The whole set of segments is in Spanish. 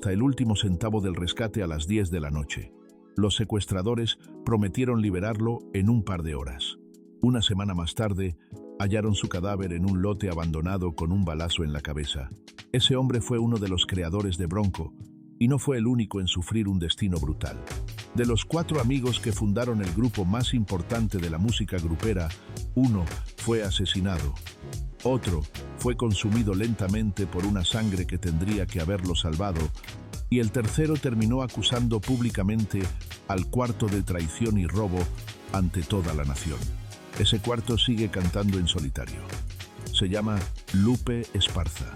hasta el último centavo del rescate a las 10 de la noche. Los secuestradores prometieron liberarlo en un par de horas. Una semana más tarde, hallaron su cadáver en un lote abandonado con un balazo en la cabeza. Ese hombre fue uno de los creadores de Bronco, y no fue el único en sufrir un destino brutal. De los 4 amigos que fundaron el grupo más importante de la música grupera, uno fue asesinado. Otro fue consumido lentamente por una sangre que tendría que haberlo salvado, y el tercero terminó acusando públicamente al cuarto de traición y robo ante toda la nación. Ese cuarto sigue cantando en solitario. Se llama Lupe Esparza.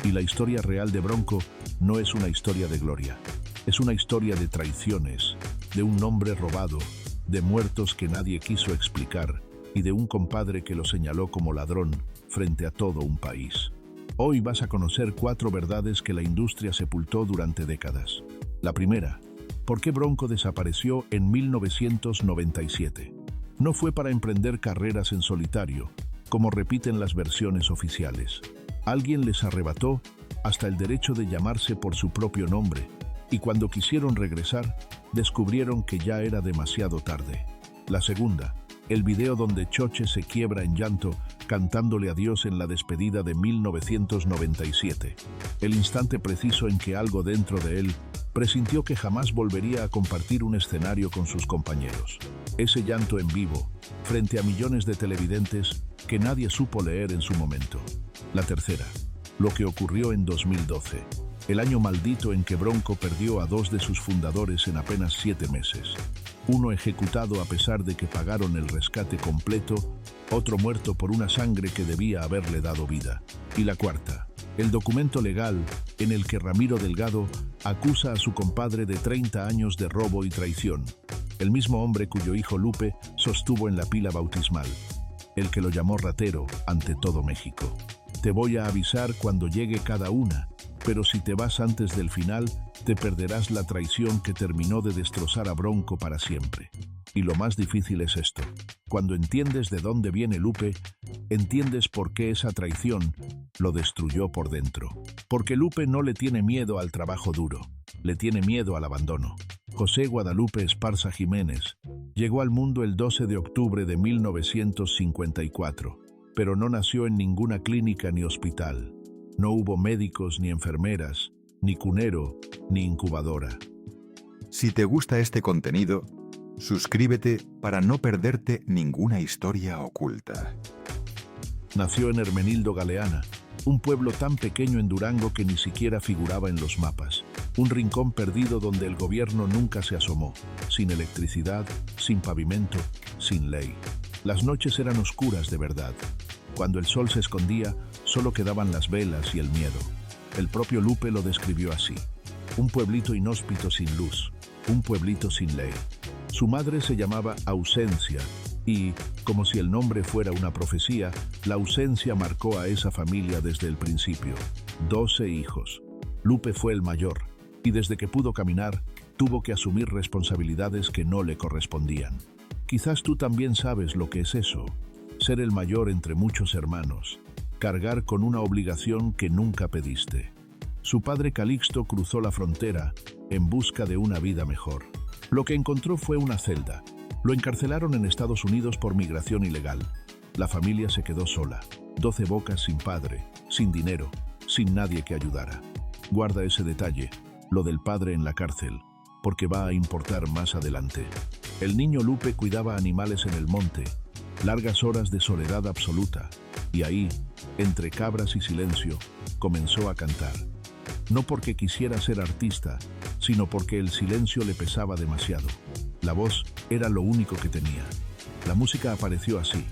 Y la historia real de Bronco no es una historia de gloria. Es una historia de traiciones, de un nombre robado, de muertos que nadie quiso explicar y de un compadre que lo señaló como ladrón frente a todo un país. Hoy vas a conocer 4 verdades que la industria sepultó durante décadas. La primera, ¿por qué Bronco desapareció en 1997? No fue para emprender carreras en solitario, como repiten las versiones oficiales. Alguien les arrebató hasta el derecho de llamarse por su propio nombre, y cuando quisieron regresar, descubrieron que ya era demasiado tarde. La segunda, el video donde Choche se quiebra en llanto cantándole adiós en la despedida de 1997. El instante preciso en que algo dentro de él presintió que jamás volvería a compartir un escenario con sus compañeros. Ese llanto en vivo, frente a millones de televidentes que nadie supo leer en su momento. La tercera, lo que ocurrió en 2012, el año maldito en que Bronco perdió a 2 de sus fundadores en apenas 7 meses. Uno ejecutado a pesar de que pagaron el rescate completo, otro muerto por una sangre que debía haberle dado vida. Y la cuarta, el documento legal en el que Ramiro Delgado acusa a su compadre de 30 años de robo y traición, el mismo hombre cuyo hijo Lupe sostuvo en la pila bautismal, el que lo llamó ratero ante todo México. Te voy a avisar cuando llegue cada una, pero si te vas antes del final, te perderás la traición que terminó de destrozar a Bronco para siempre. Y lo más difícil es esto. Cuando entiendes de dónde viene Lupe, entiendes por qué esa traición lo destruyó por dentro. Porque Lupe no le tiene miedo al trabajo duro, le tiene miedo al abandono. José Guadalupe Esparza Jiménez llegó al mundo el 12 de octubre de 1954, pero no nació en ninguna clínica ni hospital. No hubo médicos ni enfermeras, ni cunero, ni incubadora. Si te gusta este contenido, suscríbete para no perderte ninguna historia oculta. Nació en Hermenildo Galeana, un pueblo tan pequeño en Durango que ni siquiera figuraba en los mapas. Un rincón perdido donde el gobierno nunca se asomó, sin electricidad, sin pavimento, sin ley. Las noches eran oscuras de verdad. Cuando el sol se escondía, solo quedaban las velas y el miedo. El propio Lupe lo describió así: un pueblito inhóspito sin luz, un pueblito sin ley. Su madre se llamaba Ausencia y, como si el nombre fuera una profecía, la ausencia marcó a esa familia desde el principio. 12 hijos. Lupe fue el mayor, y desde que pudo caminar, tuvo que asumir responsabilidades que no le correspondían. Quizás tú también sabes lo que es eso: ser el mayor entre muchos hermanos, cargar con una obligación que nunca pediste. Su padre Calixto cruzó la frontera en busca de una vida mejor. Lo que encontró fue una celda. Lo encarcelaron en Estados Unidos por migración ilegal. La familia se quedó sola, 12 bocas sin padre, sin dinero, sin nadie que ayudara. Guarda ese detalle, lo del padre en la cárcel, porque va a importar más adelante. El niño Lupe cuidaba animales en el monte, largas horas de soledad absoluta, y ahí, entre cabras y silencio, comenzó a cantar. No porque quisiera ser artista, sino porque el silencio le pesaba demasiado. La voz era lo único que tenía. La música apareció así,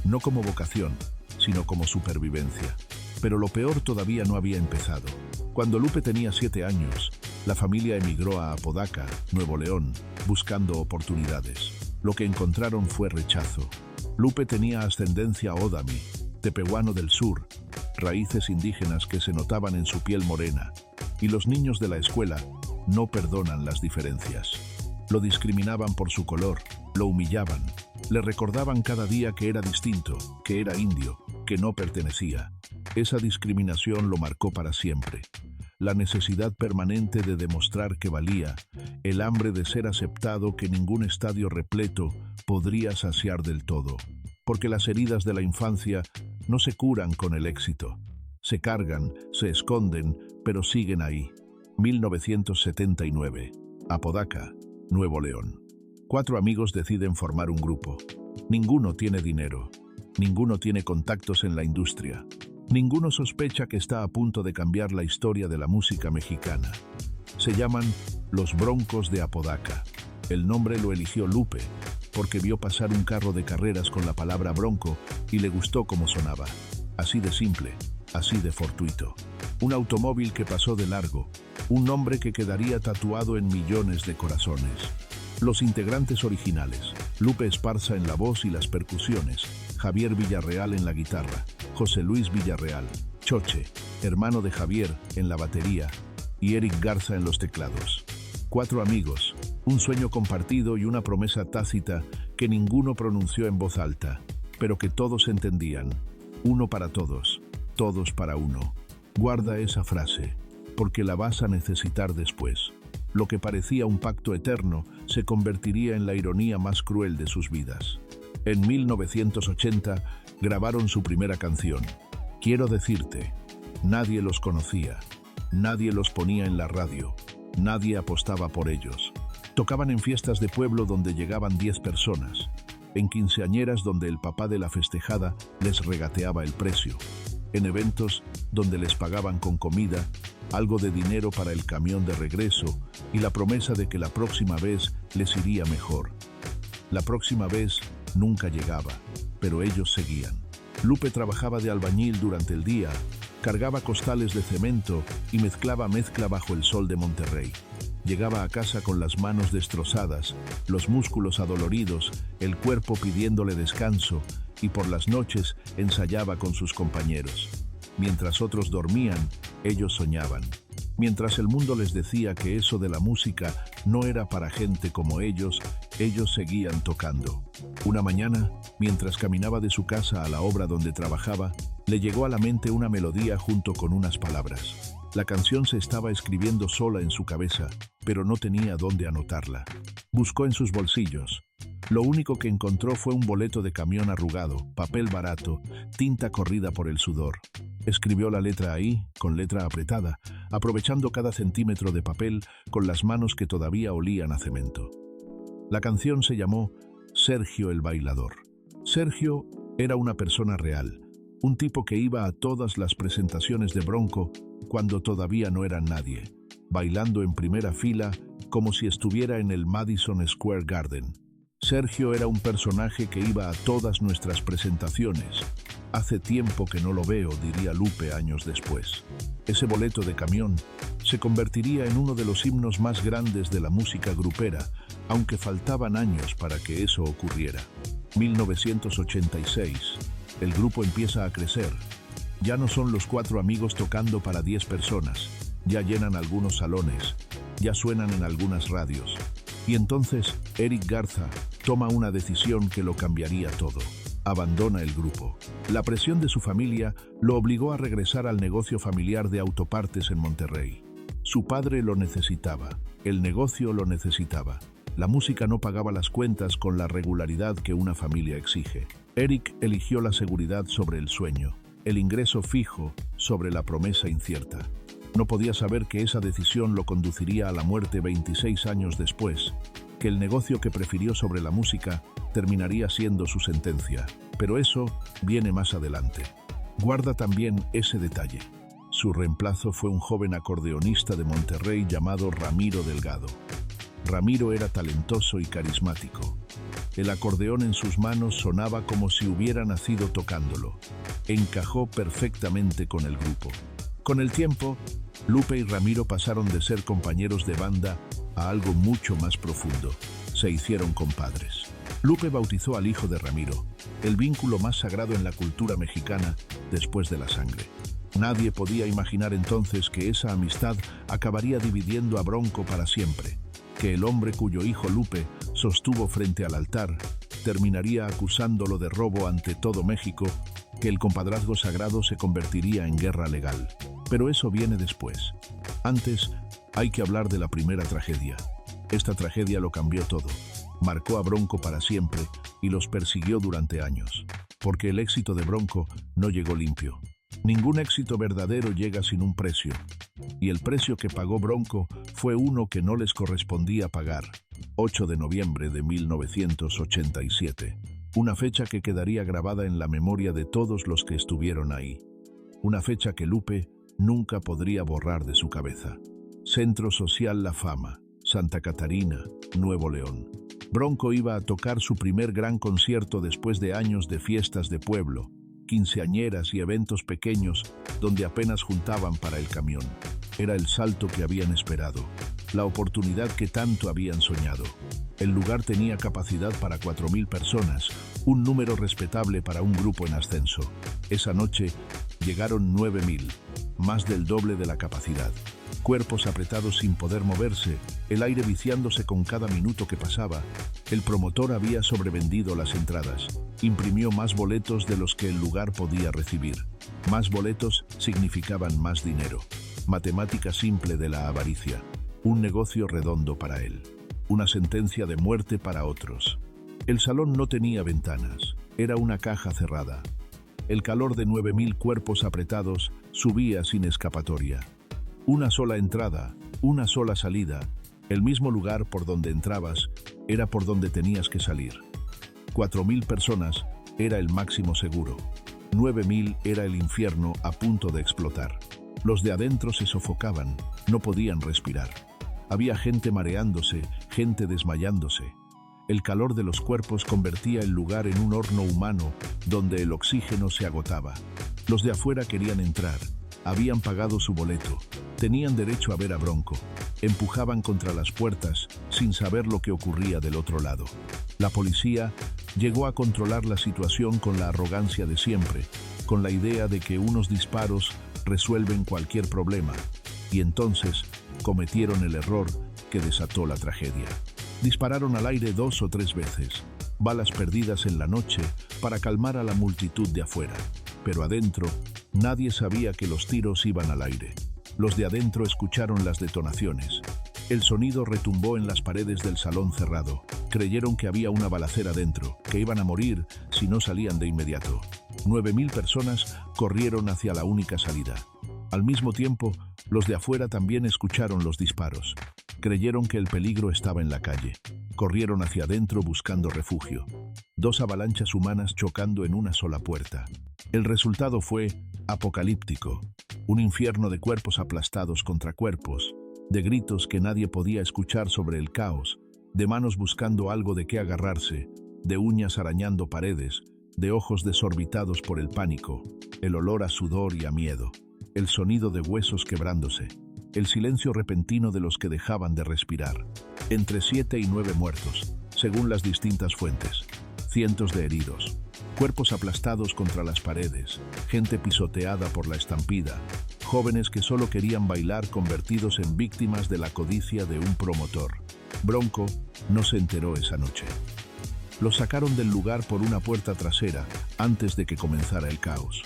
no como vocación, sino como supervivencia. Pero lo peor todavía no había empezado. Cuando Lupe tenía 7 años, la familia emigró a Apodaca, Nuevo León, buscando oportunidades. Lo que encontraron fue rechazo. Lupe tenía ascendencia Odami, tepehuano del sur, raíces indígenas que se notaban en su piel morena, y los niños de la escuela no perdonan las diferencias. Lo discriminaban por su color, lo humillaban, le recordaban cada día que era distinto, que era indio, que no pertenecía. Esa discriminación lo marcó para siempre. la necesidad permanente de demostrar que valía, el hambre de ser aceptado que ningún estadio repleto podría saciar del todo. Porque las heridas de la infancia no se curan con el éxito. Se cargan, se esconden, pero siguen ahí. 1979. Apodaca, Nuevo León. 4 amigos deciden formar un grupo. Ninguno tiene dinero. Ninguno tiene contactos en la industria. Ninguno sospecha que está a punto de cambiar la historia de la música mexicana. Se llaman Los Broncos de Apodaca. El nombre lo eligió Lupe, porque vio pasar un carro de carreras con la palabra bronco y le gustó cómo sonaba. Así de simple, así de fortuito. Un automóvil que pasó de largo, un nombre que quedaría tatuado en millones de corazones. Los integrantes originales: Lupe Esparza en la voz y las percusiones, Javier Villarreal en la guitarra, José Luis Villarreal, Choche, hermano de Javier, en la batería, y Eric Garza en los teclados. 4 amigos, un sueño compartido y una promesa tácita que ninguno pronunció en voz alta, pero que todos entendían. Uno para todos, todos para uno. Guarda esa frase, porque la vas a necesitar después. Lo que parecía un pacto eterno se convertiría en la ironía más cruel de sus vidas. En 1980 grabaron su primera canción, Quiero decirte. Nadie los conocía, nadie los ponía en la radio, nadie apostaba por ellos. Tocaban en fiestas de pueblo donde llegaban 10 personas, en quinceañeras donde el papá de la festejada les regateaba el precio, en eventos donde les pagaban con comida, algo de dinero para el camión de regreso y la promesa de que la próxima vez les iría mejor. La próxima vez nunca llegaba, pero ellos seguían. Lupe trabajaba de albañil durante el día, cargaba costales de cemento y mezclaba mezcla bajo el sol de Monterrey. Llegaba a casa con las manos destrozadas, los músculos adoloridos, el cuerpo pidiéndole descanso, y por las noches ensayaba con sus compañeros. Mientras otros dormían, ellos soñaban. Mientras el mundo les decía que eso de la música no era para gente como ellos seguían tocando. Una mañana, mientras caminaba de su casa a la obra donde trabajaba, le llegó a la mente una melodía junto con unas palabras. La canción se estaba escribiendo sola en su cabeza, pero no tenía dónde anotarla. Buscó en sus bolsillos. Lo único que encontró fue un boleto de camión arrugado, papel barato, tinta corrida por el sudor. Escribió la letra ahí, con letra apretada, aprovechando cada centímetro de papel con las manos que todavía olían a cemento. La canción se llamó Sergio el Bailador. Sergio era una persona real, un tipo que iba a todas las presentaciones de Bronco cuando todavía no eran nadie, bailando en primera fila como si estuviera en el Madison Square Garden. Sergio era un personaje que iba a todas nuestras presentaciones. Hace tiempo que no lo veo, diría Lupe años después. Ese boleto de camión se convertiría en uno de los himnos más grandes de la música grupera, aunque faltaban años para que eso ocurriera. 1986. El grupo empieza a crecer. Ya no son los 4 amigos tocando para 10 personas. Ya llenan algunos salones. Ya suenan en algunas radios. Y entonces, Eric Garza toma una decisión que lo cambiaría todo. Abandona el grupo. La presión de su familia lo obligó a regresar al negocio familiar de autopartes en Monterrey. Su padre lo necesitaba. El negocio lo necesitaba. La música no pagaba las cuentas con la regularidad que una familia exige. Eric eligió la seguridad sobre el sueño, el ingreso fijo sobre la promesa incierta. No podía saber que esa decisión lo conduciría a la muerte 26 años después, que el negocio que prefirió sobre la música terminaría siendo su sentencia. Pero eso viene más adelante. Guarda también ese detalle. Su reemplazo fue un joven acordeonista de Monterrey llamado Ramiro Delgado. Ramiro era talentoso y carismático. El acordeón en sus manos sonaba como si hubiera nacido tocándolo. Encajó perfectamente con el grupo. Con el tiempo, Lupe y Ramiro pasaron de ser compañeros de banda a algo mucho más profundo. Se hicieron compadres. Lupe bautizó al hijo de Ramiro, el vínculo más sagrado en la cultura mexicana después de la sangre. Nadie podía imaginar entonces que esa amistad acabaría dividiendo a Bronco para siempre, que el hombre cuyo hijo Lupe sostuvo frente al altar terminaría acusándolo de robo ante todo México, que el compadrazgo sagrado se convertiría en guerra legal. Pero eso viene después. Antes, hay que hablar de la primera tragedia. Esta tragedia lo cambió todo. Marcó a Bronco para siempre y los persiguió durante años. Porque el éxito de Bronco no llegó limpio. Ningún éxito verdadero llega sin un precio. Y el precio que pagó Bronco fue uno que no les correspondía pagar. 8 de noviembre de 1987. Una fecha que quedaría grabada en la memoria de todos los que estuvieron ahí. Una fecha que Lupe nunca podría borrar de su cabeza. Centro Social La Fama, Santa Catarina, Nuevo León. Bronco iba a tocar su primer gran concierto después de años de fiestas de pueblo, quinceañeras y eventos pequeños donde apenas juntaban para el camión. Era el salto que habían esperado, la oportunidad que tanto habían soñado. El lugar tenía capacidad para 4.000 personas, un número respetable para un grupo en ascenso. Esa noche llegaron 9.000, más del doble de la capacidad. Cuerpos apretados sin poder moverse, el aire viciándose con cada minuto que pasaba. El promotor había sobrevendido las entradas. Imprimió más boletos de los que el lugar podía recibir. Más boletos significaban más dinero. Matemática simple de la avaricia. Un negocio redondo para él. Una sentencia de muerte para otros. El salón no tenía ventanas. Era una caja cerrada. El calor de 9.000 cuerpos apretados subía sin escapatoria. Una sola entrada, una sola salida. El mismo lugar por donde entrabas era por donde tenías que salir. 4.000 personas era el máximo seguro. 9.000 era el infierno a punto de explotar. Los de adentro se sofocaban, no podían respirar. Había gente mareándose, gente desmayándose. El calor de los cuerpos convertía el lugar en un horno humano donde el oxígeno se agotaba. Los de afuera querían entrar. Habían pagado su boleto. Tenían derecho a ver a Bronco. Empujaban contra las puertas sin saber lo que ocurría del otro lado. La policía llegó a controlar la situación con la arrogancia de siempre, con la idea de que unos disparos resuelven cualquier problema. Y entonces cometieron el error que desató la tragedia. Dispararon al aire 2 o 3 veces, balas perdidas en la noche para calmar a la multitud de afuera. Pero adentro, nadie sabía que los tiros iban al aire. Los de adentro escucharon las detonaciones. El sonido retumbó en las paredes del salón cerrado. Creyeron que había una balacera dentro, que iban a morir si no salían de inmediato. 9.000 personas corrieron hacia la única salida. Al mismo tiempo, los de afuera también escucharon los disparos. Creyeron que el peligro estaba en la calle. Corrieron hacia adentro buscando refugio. 2 avalanchas humanas chocando en una sola puerta. El resultado fue apocalíptico. Un infierno de cuerpos aplastados contra cuerpos, de gritos que nadie podía escuchar sobre el caos, de manos buscando algo de qué agarrarse, de uñas arañando paredes, de ojos desorbitados por el pánico, el olor a sudor y a miedo, el sonido de huesos quebrándose, el silencio repentino de los que dejaban de respirar. Entre 7 y 9 muertos, según las distintas fuentes. Cientos de heridos. Cuerpos aplastados contra las paredes. Gente pisoteada por la estampida. Jóvenes que solo querían bailar convertidos en víctimas de la codicia de un promotor. Bronco no se enteró esa noche. Los sacaron del lugar por una puerta trasera antes de que comenzara el caos.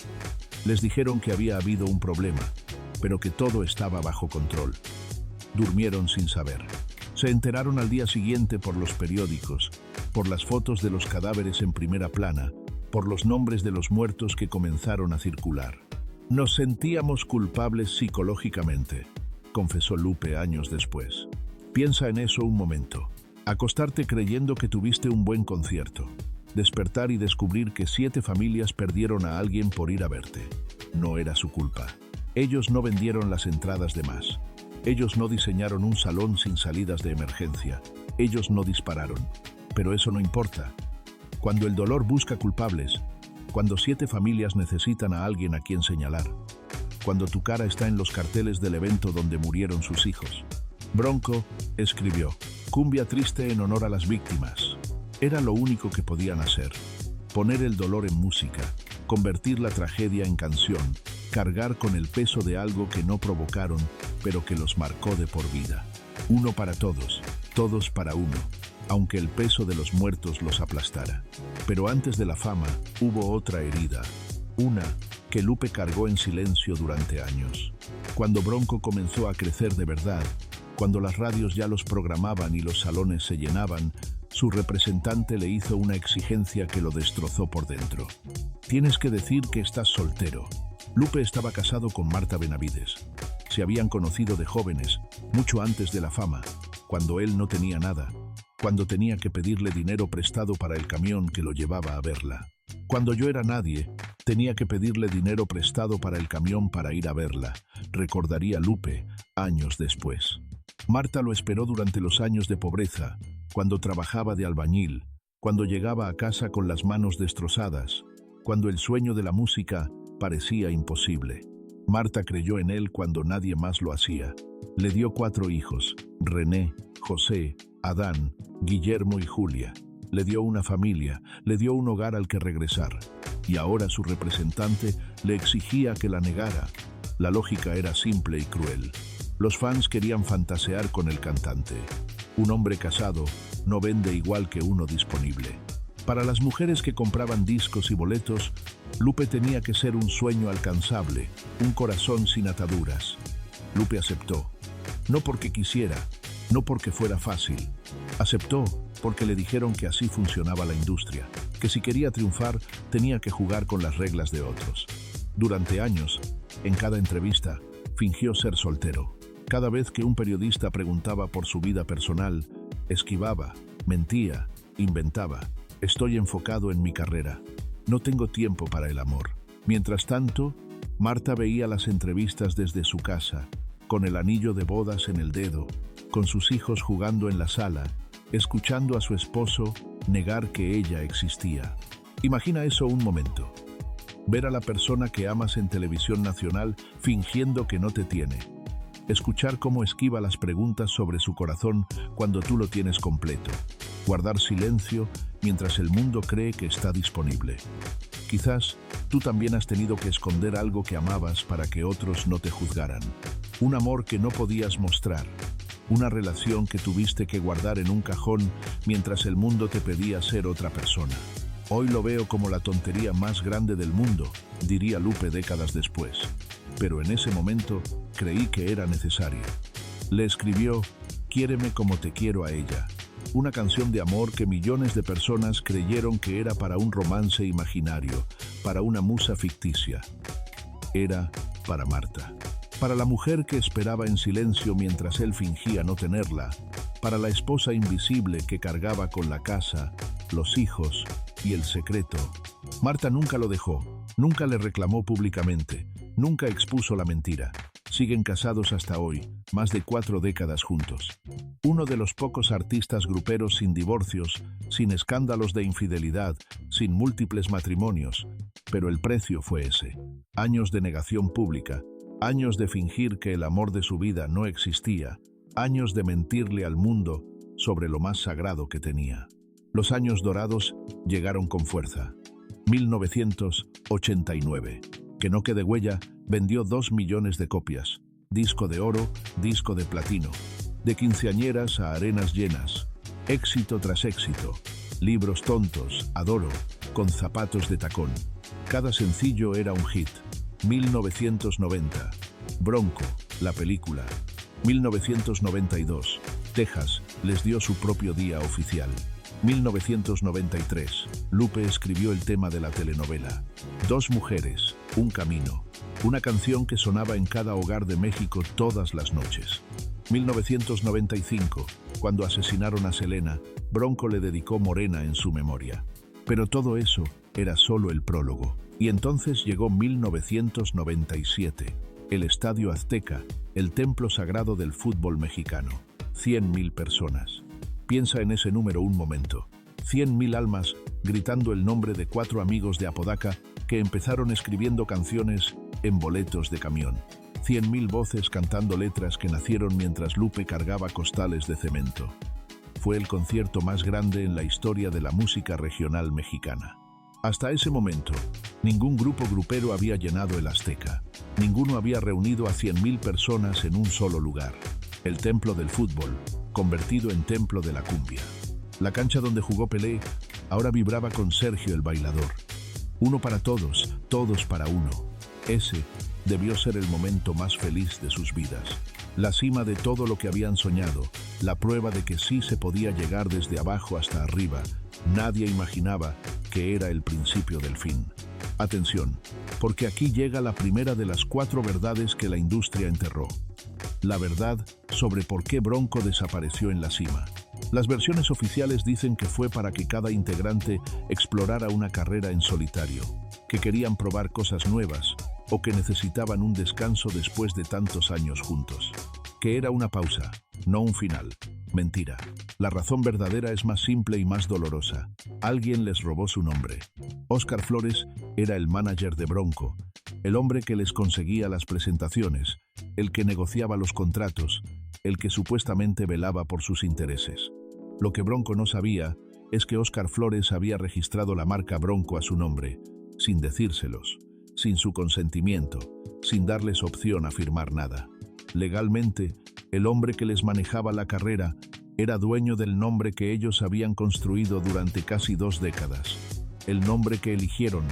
Les dijeron que había habido un problema, pero que todo estaba bajo control. Durmieron sin saber. Se enteraron al día siguiente por los periódicos, por las fotos de los cadáveres en primera plana, por los nombres de los muertos que comenzaron a circular. Nos sentíamos culpables psicológicamente, confesó Lupe años después. Piensa en eso un momento. Acostarte creyendo que tuviste un buen concierto. Despertar y descubrir que 7 familias perdieron a alguien por ir a verte. No era su culpa. Ellos no vendieron las entradas de más. Ellos no diseñaron un salón sin salidas de emergencia. Ellos no dispararon. Pero eso no importa. Cuando el dolor busca culpables, cuando 7 familias necesitan a alguien a quien señalar, cuando tu cara está en los carteles del evento donde murieron sus hijos. Bronco escribió, cumbia triste en honor a las víctimas. Era lo único que podían hacer. Poner el dolor en música, convertir la tragedia en canción, cargar con el peso de algo que no provocaron, pero que los marcó de por vida. Uno para todos, todos para uno, aunque el peso de los muertos los aplastara. Pero antes de la fama, hubo otra herida, una que Lupe cargó en silencio durante años. Cuando Bronco comenzó a crecer de verdad, cuando las radios ya los programaban y los salones se llenaban, su representante le hizo una exigencia que lo destrozó por dentro. Tienes que decir que estás soltero. Lupe estaba casado con Marta Benavides. Se habían conocido de jóvenes, mucho antes de la fama, cuando él no tenía nada, cuando tenía que pedirle dinero prestado para el camión que lo llevaba a verla. Cuando yo era nadie, tenía que pedirle dinero prestado para el camión para ir a verla, recordaría Lupe años después. Marta lo esperó durante los años de pobreza, cuando trabajaba de albañil, cuando llegaba a casa con las manos destrozadas, cuando el sueño de la música parecía imposible. Marta creyó en él cuando nadie más lo hacía. Le dio 4 hijos, René, José, Adán, Guillermo y Julia. Le dio una familia, le dio un hogar al que regresar. Y ahora su representante le exigía que la negara. La lógica era simple y cruel. Los fans querían fantasear con el cantante. Un hombre casado no vende igual que uno disponible. Para las mujeres que compraban discos y boletos, Lupe tenía que ser un sueño alcanzable, un corazón sin ataduras. Lupe aceptó, no porque quisiera, no porque fuera fácil. Aceptó porque le dijeron que así funcionaba la industria, que si quería triunfar tenía que jugar con las reglas de otros. Durante años, en cada entrevista, fingió ser soltero. Cada vez que un periodista preguntaba por su vida personal, esquivaba, mentía, inventaba. Estoy enfocado en mi carrera. No tengo tiempo para el amor. Mientras tanto, Marta veía las entrevistas desde su casa, con el anillo de bodas en el dedo, con sus hijos jugando en la sala, escuchando a su esposo negar que ella existía. Imagina eso un momento. Ver a la persona que amas en televisión nacional fingiendo que no te tiene. Escuchar cómo esquiva las preguntas sobre su corazón cuando tú lo tienes completo. Guardar silencio mientras el mundo cree que está disponible. Quizás tú también has tenido que esconder algo que amabas para que otros no te juzgaran. Un amor que no podías mostrar. Una relación que tuviste que guardar en un cajón mientras el mundo te pedía ser otra persona. Hoy lo veo como la tontería más grande del mundo, diría Lupe décadas después. Pero en ese momento creí que era necesario. Le escribió Quiéreme como te quiero a ella, una canción de amor que millones de personas creyeron que era para un romance imaginario, para una musa ficticia. Era para Marta, para la mujer que esperaba en silencio mientras él fingía no tenerla, para la esposa invisible que cargaba con la casa, los hijos y el secreto. Marta nunca lo dejó, nunca le reclamó públicamente, nunca expuso la mentira. Siguen casados hasta hoy, más de 4 décadas juntos. Uno de los pocos artistas gruperos sin divorcios, sin escándalos de infidelidad, sin múltiples matrimonios, pero el precio fue ese. Años de negación pública, años de fingir que el amor de su vida no existía, años de mentirle al mundo sobre lo más sagrado que tenía. Los años dorados llegaron con fuerza. 1989. Que no quede huella, vendió 2 millones de copias. Disco de oro, disco de platino. De quinceañeras a arenas llenas. Éxito tras éxito. Libros tontos, adoro, con zapatos de tacón. Cada sencillo era un hit. 1990. Bronco, la película. 1992. Texas les dio su propio día oficial. 1993. Lupe escribió el tema de la telenovela. 2 mujeres, un camino. Una canción que sonaba en cada hogar de México todas las noches. 1995. Cuando asesinaron a Selena, Bronco le dedicó Morena en su memoria. Pero todo eso era solo el prólogo. Y entonces llegó 1997. El Estadio Azteca, el templo sagrado del fútbol mexicano. 100,000 personas. Piensa en ese número un momento. 100,000 almas gritando el nombre de 4 amigos de Apodaca que empezaron escribiendo canciones en boletos de camión. 100,000 voces cantando letras que nacieron mientras Lupe cargaba costales de cemento. Fue el concierto más grande en la historia de la música regional mexicana. Hasta ese momento, ningún grupo grupero había llenado el Azteca. Ninguno había reunido a 100,000 personas en un solo lugar. El templo del fútbol, convertido en templo de la cumbia. La cancha donde jugó Pelé ahora vibraba con Sergio el bailador. Uno para todos, todos para uno. Ese Debió ser el momento más feliz de sus vidas. La cima de todo lo que habían soñado, la prueba de que sí se podía llegar desde abajo hasta arriba. Nadie imaginaba que era el principio del fin. Atención, porque aquí llega la primera de las 4 verdades que la industria enterró. La verdad sobre por qué Bronco desapareció en la cima. Las versiones oficiales dicen que fue para que cada integrante explorara una carrera en solitario, que querían probar cosas nuevas o que necesitaban un descanso después de tantos años juntos. Que era una pausa, no un final. Mentira. La razón verdadera es más simple y más dolorosa. Alguien les robó su nombre. Óscar Flores era el manager de Bronco, el hombre que les conseguía las presentaciones, el que negociaba los contratos, el que supuestamente velaba por sus intereses. Lo que Bronco no sabía es que Óscar Flores había registrado la marca Bronco a su nombre, sin decírselos, sin su consentimiento, sin darles opción a firmar nada. Legalmente, el hombre que les manejaba la carrera era dueño del nombre que ellos habían construido durante casi 2 décadas. El nombre que eligieron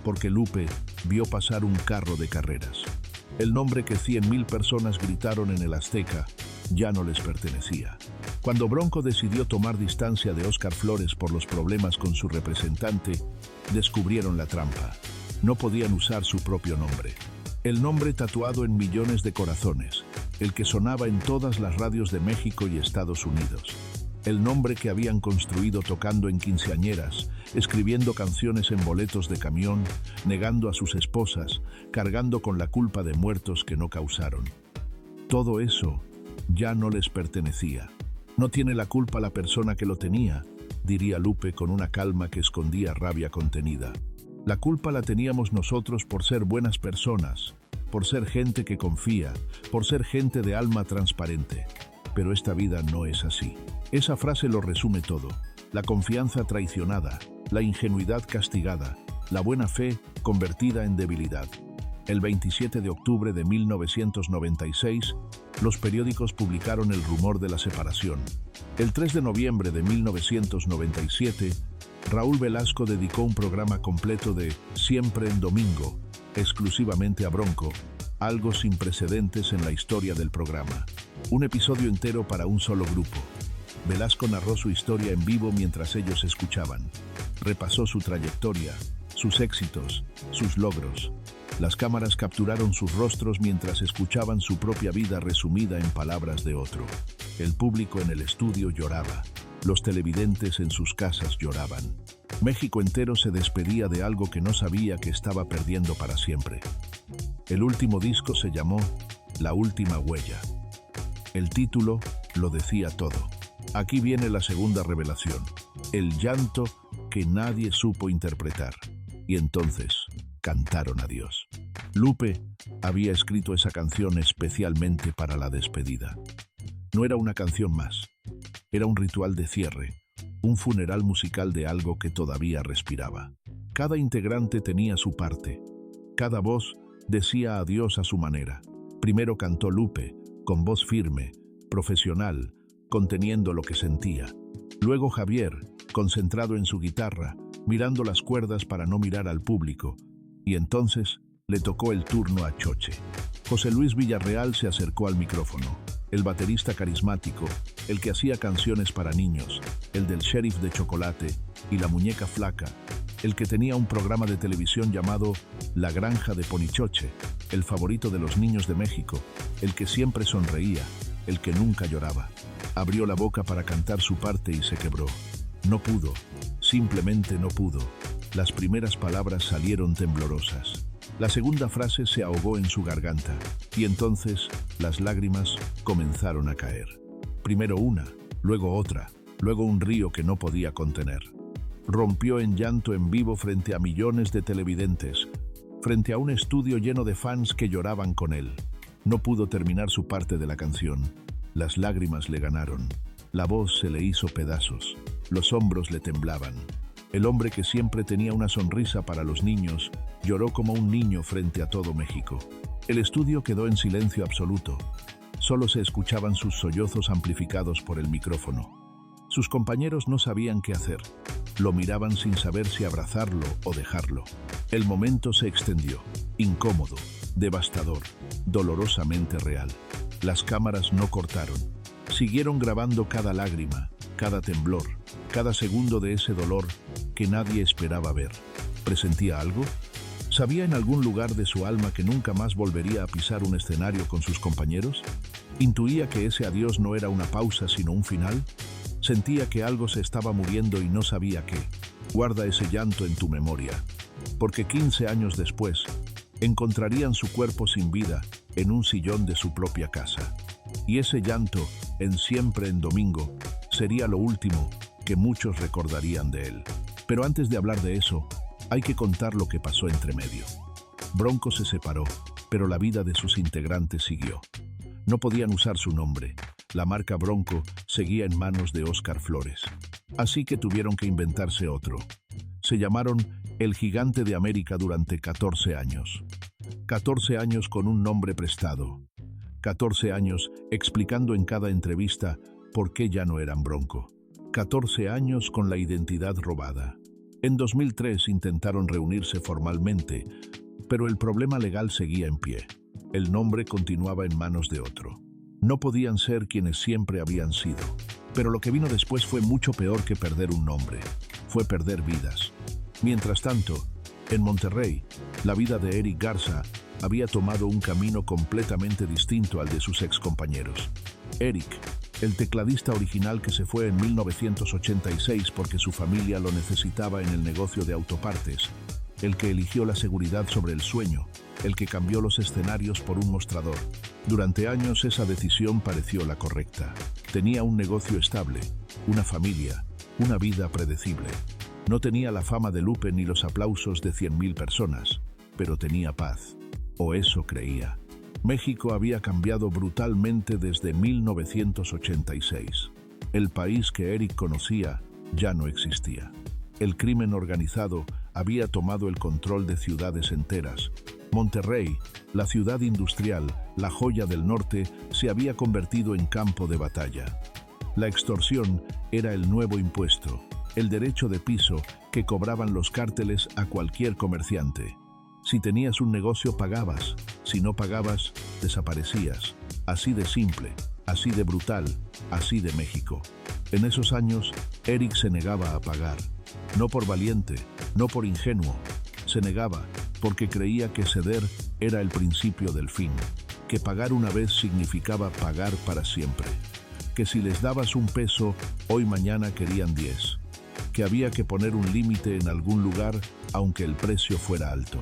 porque Lupe vio pasar un carro de carreras. El nombre que 100.000 personas gritaron en el Azteca ya no les pertenecía. Cuando Bronco decidió tomar distancia de Óscar Flores por los problemas con su representante, descubrieron la trampa. No podían usar su propio nombre. El nombre tatuado en millones de corazones, el que sonaba en todas las radios de México y Estados Unidos. El nombre que habían construido tocando en quinceañeras, escribiendo canciones en boletos de camión, negando a sus esposas, cargando con la culpa de muertos que no causaron. Todo eso ya no les pertenecía. No tiene la culpa la persona que lo tenía, diría Lupe con una calma que escondía rabia contenida. La culpa la teníamos nosotros por ser buenas personas, por ser gente que confía, por ser gente de alma transparente. Pero esta vida no es así. Esa frase lo resume todo. La confianza traicionada, la ingenuidad castigada, la buena fe convertida en debilidad. El 27 de octubre de 1996, los periódicos publicaron el rumor de la separación. El 3 de noviembre de 1997, Raúl Velasco dedicó un programa completo de Siempre en Domingo, exclusivamente a Bronco, algo sin precedentes en la historia del programa. Un episodio entero para un solo grupo. Velasco narró su historia en vivo mientras ellos escuchaban. Repasó su trayectoria, sus éxitos, sus logros. Las cámaras capturaron sus rostros mientras escuchaban su propia vida resumida en palabras de otro. El público en el estudio lloraba. Los televidentes en sus casas lloraban. México entero se despedía de algo que no sabía que estaba perdiendo para siempre. El último disco se llamó La Última Huella. El título lo decía todo. Aquí viene la segunda revelación. El llanto que nadie supo interpretar. Y entonces cantaron adiós. Lupe había escrito esa canción especialmente para la despedida. No era una canción más. Era un ritual de cierre, un funeral musical de algo que todavía respiraba. Cada integrante tenía su parte. Cada voz decía adiós a su manera. Primero cantó Lupe, con voz firme, profesional, conteniendo lo que sentía. Luego Javier, concentrado en su guitarra, mirando las cuerdas para no mirar al público. Y entonces le tocó el turno a Choche. José Luis Villarreal se acercó al micrófono. El baterista carismático, el que hacía canciones para niños, el del sheriff de chocolate y la muñeca flaca, el que tenía un programa de televisión llamado La Granja de Ponichoche, el favorito de los niños de México, el que siempre sonreía, el que nunca lloraba. Abrió la boca para cantar su parte y se quebró. No pudo, simplemente no pudo. Las primeras palabras salieron temblorosas. La segunda frase se ahogó en su garganta, y entonces las lágrimas comenzaron a caer. Primero una, luego otra, luego un río que no podía contener. Rompió en llanto en vivo frente a millones de televidentes, frente a un estudio lleno de fans que lloraban con él. No pudo terminar su parte de la canción. Las lágrimas le ganaron. La voz se le hizo pedazos. Los hombros le temblaban. El hombre que siempre tenía una sonrisa para los niños, lloró como un niño frente a todo México. El estudio quedó en silencio absoluto. Solo se escuchaban sus sollozos amplificados por el micrófono. Sus compañeros no sabían qué hacer. Lo miraban sin saber si abrazarlo o dejarlo. El momento se extendió, incómodo, devastador, dolorosamente real. Las cámaras no cortaron. Siguieron grabando cada lágrima, cada temblor, cada segundo de ese dolor que nadie esperaba ver. ¿Presentía algo? ¿Sabía en algún lugar de su alma que nunca más volvería a pisar un escenario con sus compañeros? ¿Intuía que ese adiós no era una pausa sino un final? Sentía que algo se estaba muriendo y no sabía qué. Guarda ese llanto en tu memoria, porque 15 años después encontrarían su cuerpo sin vida en un sillón de su propia casa. Y ese llanto, en Siempre en Domingo, sería lo último que muchos recordarían de él. Pero antes de hablar de eso, hay que contar lo que pasó entre medio. Bronco se separó, pero la vida de sus integrantes siguió. No podían usar su nombre. La marca Bronco seguía en manos de Óscar Flores. Así que tuvieron que inventarse otro. Se llamaron El Gigante de América durante 14 años. 14 años con un nombre prestado. 14 años explicando en cada entrevista por qué ya no eran Bronco. 14 años con la identidad robada. En 2003 intentaron reunirse formalmente, pero el problema legal seguía en pie. El nombre continuaba en manos de otro. No podían ser quienes siempre habían sido. Pero lo que vino después fue mucho peor que perder un nombre. Fue perder vidas. Mientras tanto, en Monterrey, la vida de Eric Garza había tomado un camino completamente distinto al de sus excompañeros. Eric, el tecladista original que se fue en 1986 porque su familia lo necesitaba en el negocio de autopartes, el que eligió la seguridad sobre el sueño, el que cambió los escenarios por un mostrador. Durante años esa decisión pareció la correcta. Tenía un negocio estable, una familia, una vida predecible. No tenía la fama de Lupe ni los aplausos de 100.000 personas, pero tenía paz, o eso creía. México había cambiado brutalmente desde 1986. El país que Eric conocía ya no existía. El crimen organizado había tomado el control de ciudades enteras. Monterrey, la ciudad industrial, la joya del norte, se había convertido en campo de batalla. La extorsión era el nuevo impuesto, el derecho de piso que cobraban los cárteles a cualquier comerciante. Si tenías un negocio, pagabas. Si no pagabas, desaparecías. Así de simple, así de brutal, así de México. En esos años, Eric se negaba a pagar. No por valiente, no por ingenuo. Se negaba porque creía que ceder era el principio del fin. Que pagar una vez significaba pagar para siempre. Que si les dabas un peso, hoy mañana querían 10. Que había que poner un límite en algún lugar, aunque el precio fuera alto.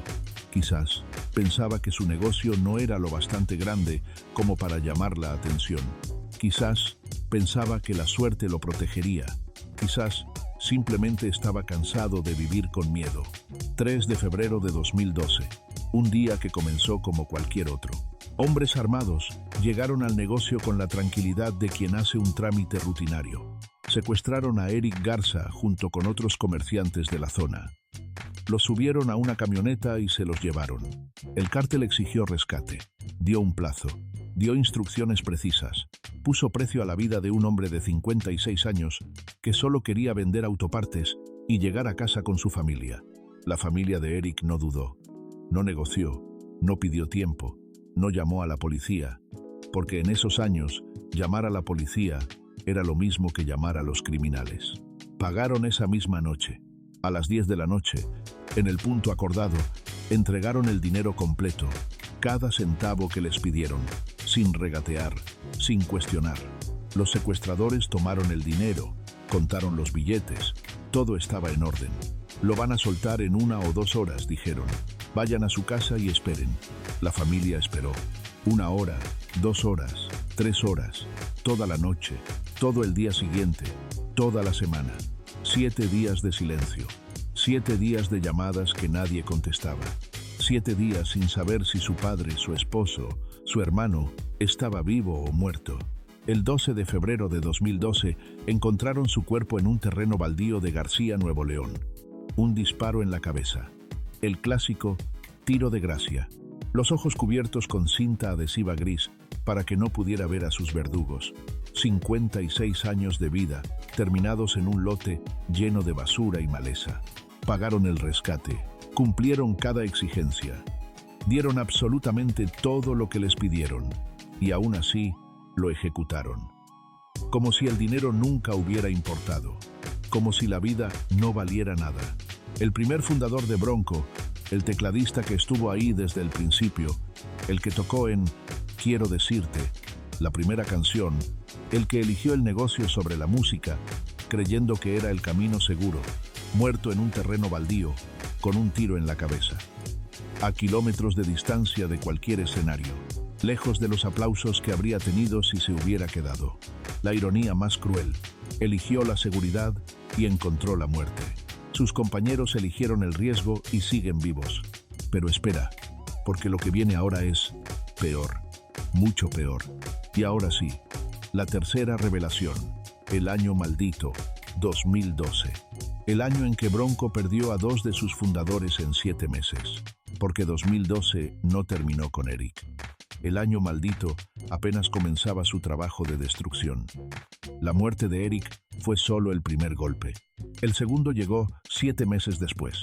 Quizás pensaba que su negocio no era lo bastante grande como para llamar la atención. Quizás pensaba que la suerte lo protegería. Quizás simplemente estaba cansado de vivir con miedo. 3 de febrero de 2012, un día que comenzó como cualquier otro. Hombres armados llegaron al negocio con la tranquilidad de quien hace un trámite rutinario. Secuestraron a Eric Garza junto con otros comerciantes de la zona. Los subieron a una camioneta y se los llevaron. El cártel exigió rescate, dio un plazo, dio instrucciones precisas, puso precio a la vida de un hombre de 56 años que solo quería vender autopartes y llegar a casa con su familia. La familia de Eric no dudó, no negoció, no pidió tiempo, no llamó a la policía, porque en esos años llamar a la policía era lo mismo que llamar a los criminales. Pagaron esa misma noche. A las 10 de la noche, en el punto acordado, entregaron el dinero completo, cada centavo que les pidieron, sin regatear, sin cuestionar. Los secuestradores tomaron el dinero, contaron los billetes, todo estaba en orden. Lo van a soltar en 1 o 2 horas, dijeron. Vayan a su casa y esperen. La familia esperó. 1 hora, 2 horas, 3 horas, toda la noche, todo el día siguiente, toda la semana. 7 días de silencio, 7 días de llamadas que nadie contestaba, 7 días sin saber si su padre, su esposo, su hermano estaba vivo o muerto. El 12 de febrero de 2012 encontraron su cuerpo en un terreno baldío de García, Nuevo León. Un disparo en la cabeza. El clásico tiro de gracia. Los ojos cubiertos con cinta adhesiva gris para que no pudiera ver a sus verdugos. 56 años de vida, terminados en un lote lleno de basura y maleza. Pagaron el rescate, cumplieron cada exigencia, dieron absolutamente todo lo que les pidieron y aún así lo ejecutaron. Como si el dinero nunca hubiera importado, como si la vida no valiera nada. El primer fundador de Bronco, el tecladista que estuvo ahí desde el principio, el que tocó en Quiero decirte, la primera canción, el que eligió el negocio sobre la música, creyendo que era el camino seguro, muerto en un terreno baldío, con un tiro en la cabeza. A kilómetros de distancia de cualquier escenario, lejos de los aplausos que habría tenido si se hubiera quedado. La ironía más cruel, eligió la seguridad y encontró la muerte. Sus compañeros eligieron el riesgo y siguen vivos. Pero espera, porque lo que viene ahora es peor, mucho peor. Y ahora sí, la tercera revelación, el año maldito, 2012. El año en que Bronco perdió a 2 de sus fundadores en 7 meses. Porque 2012 no terminó con Eric. El año maldito apenas comenzaba su trabajo de destrucción. La muerte de Eric fue solo el primer golpe. El segundo llegó 7 meses después.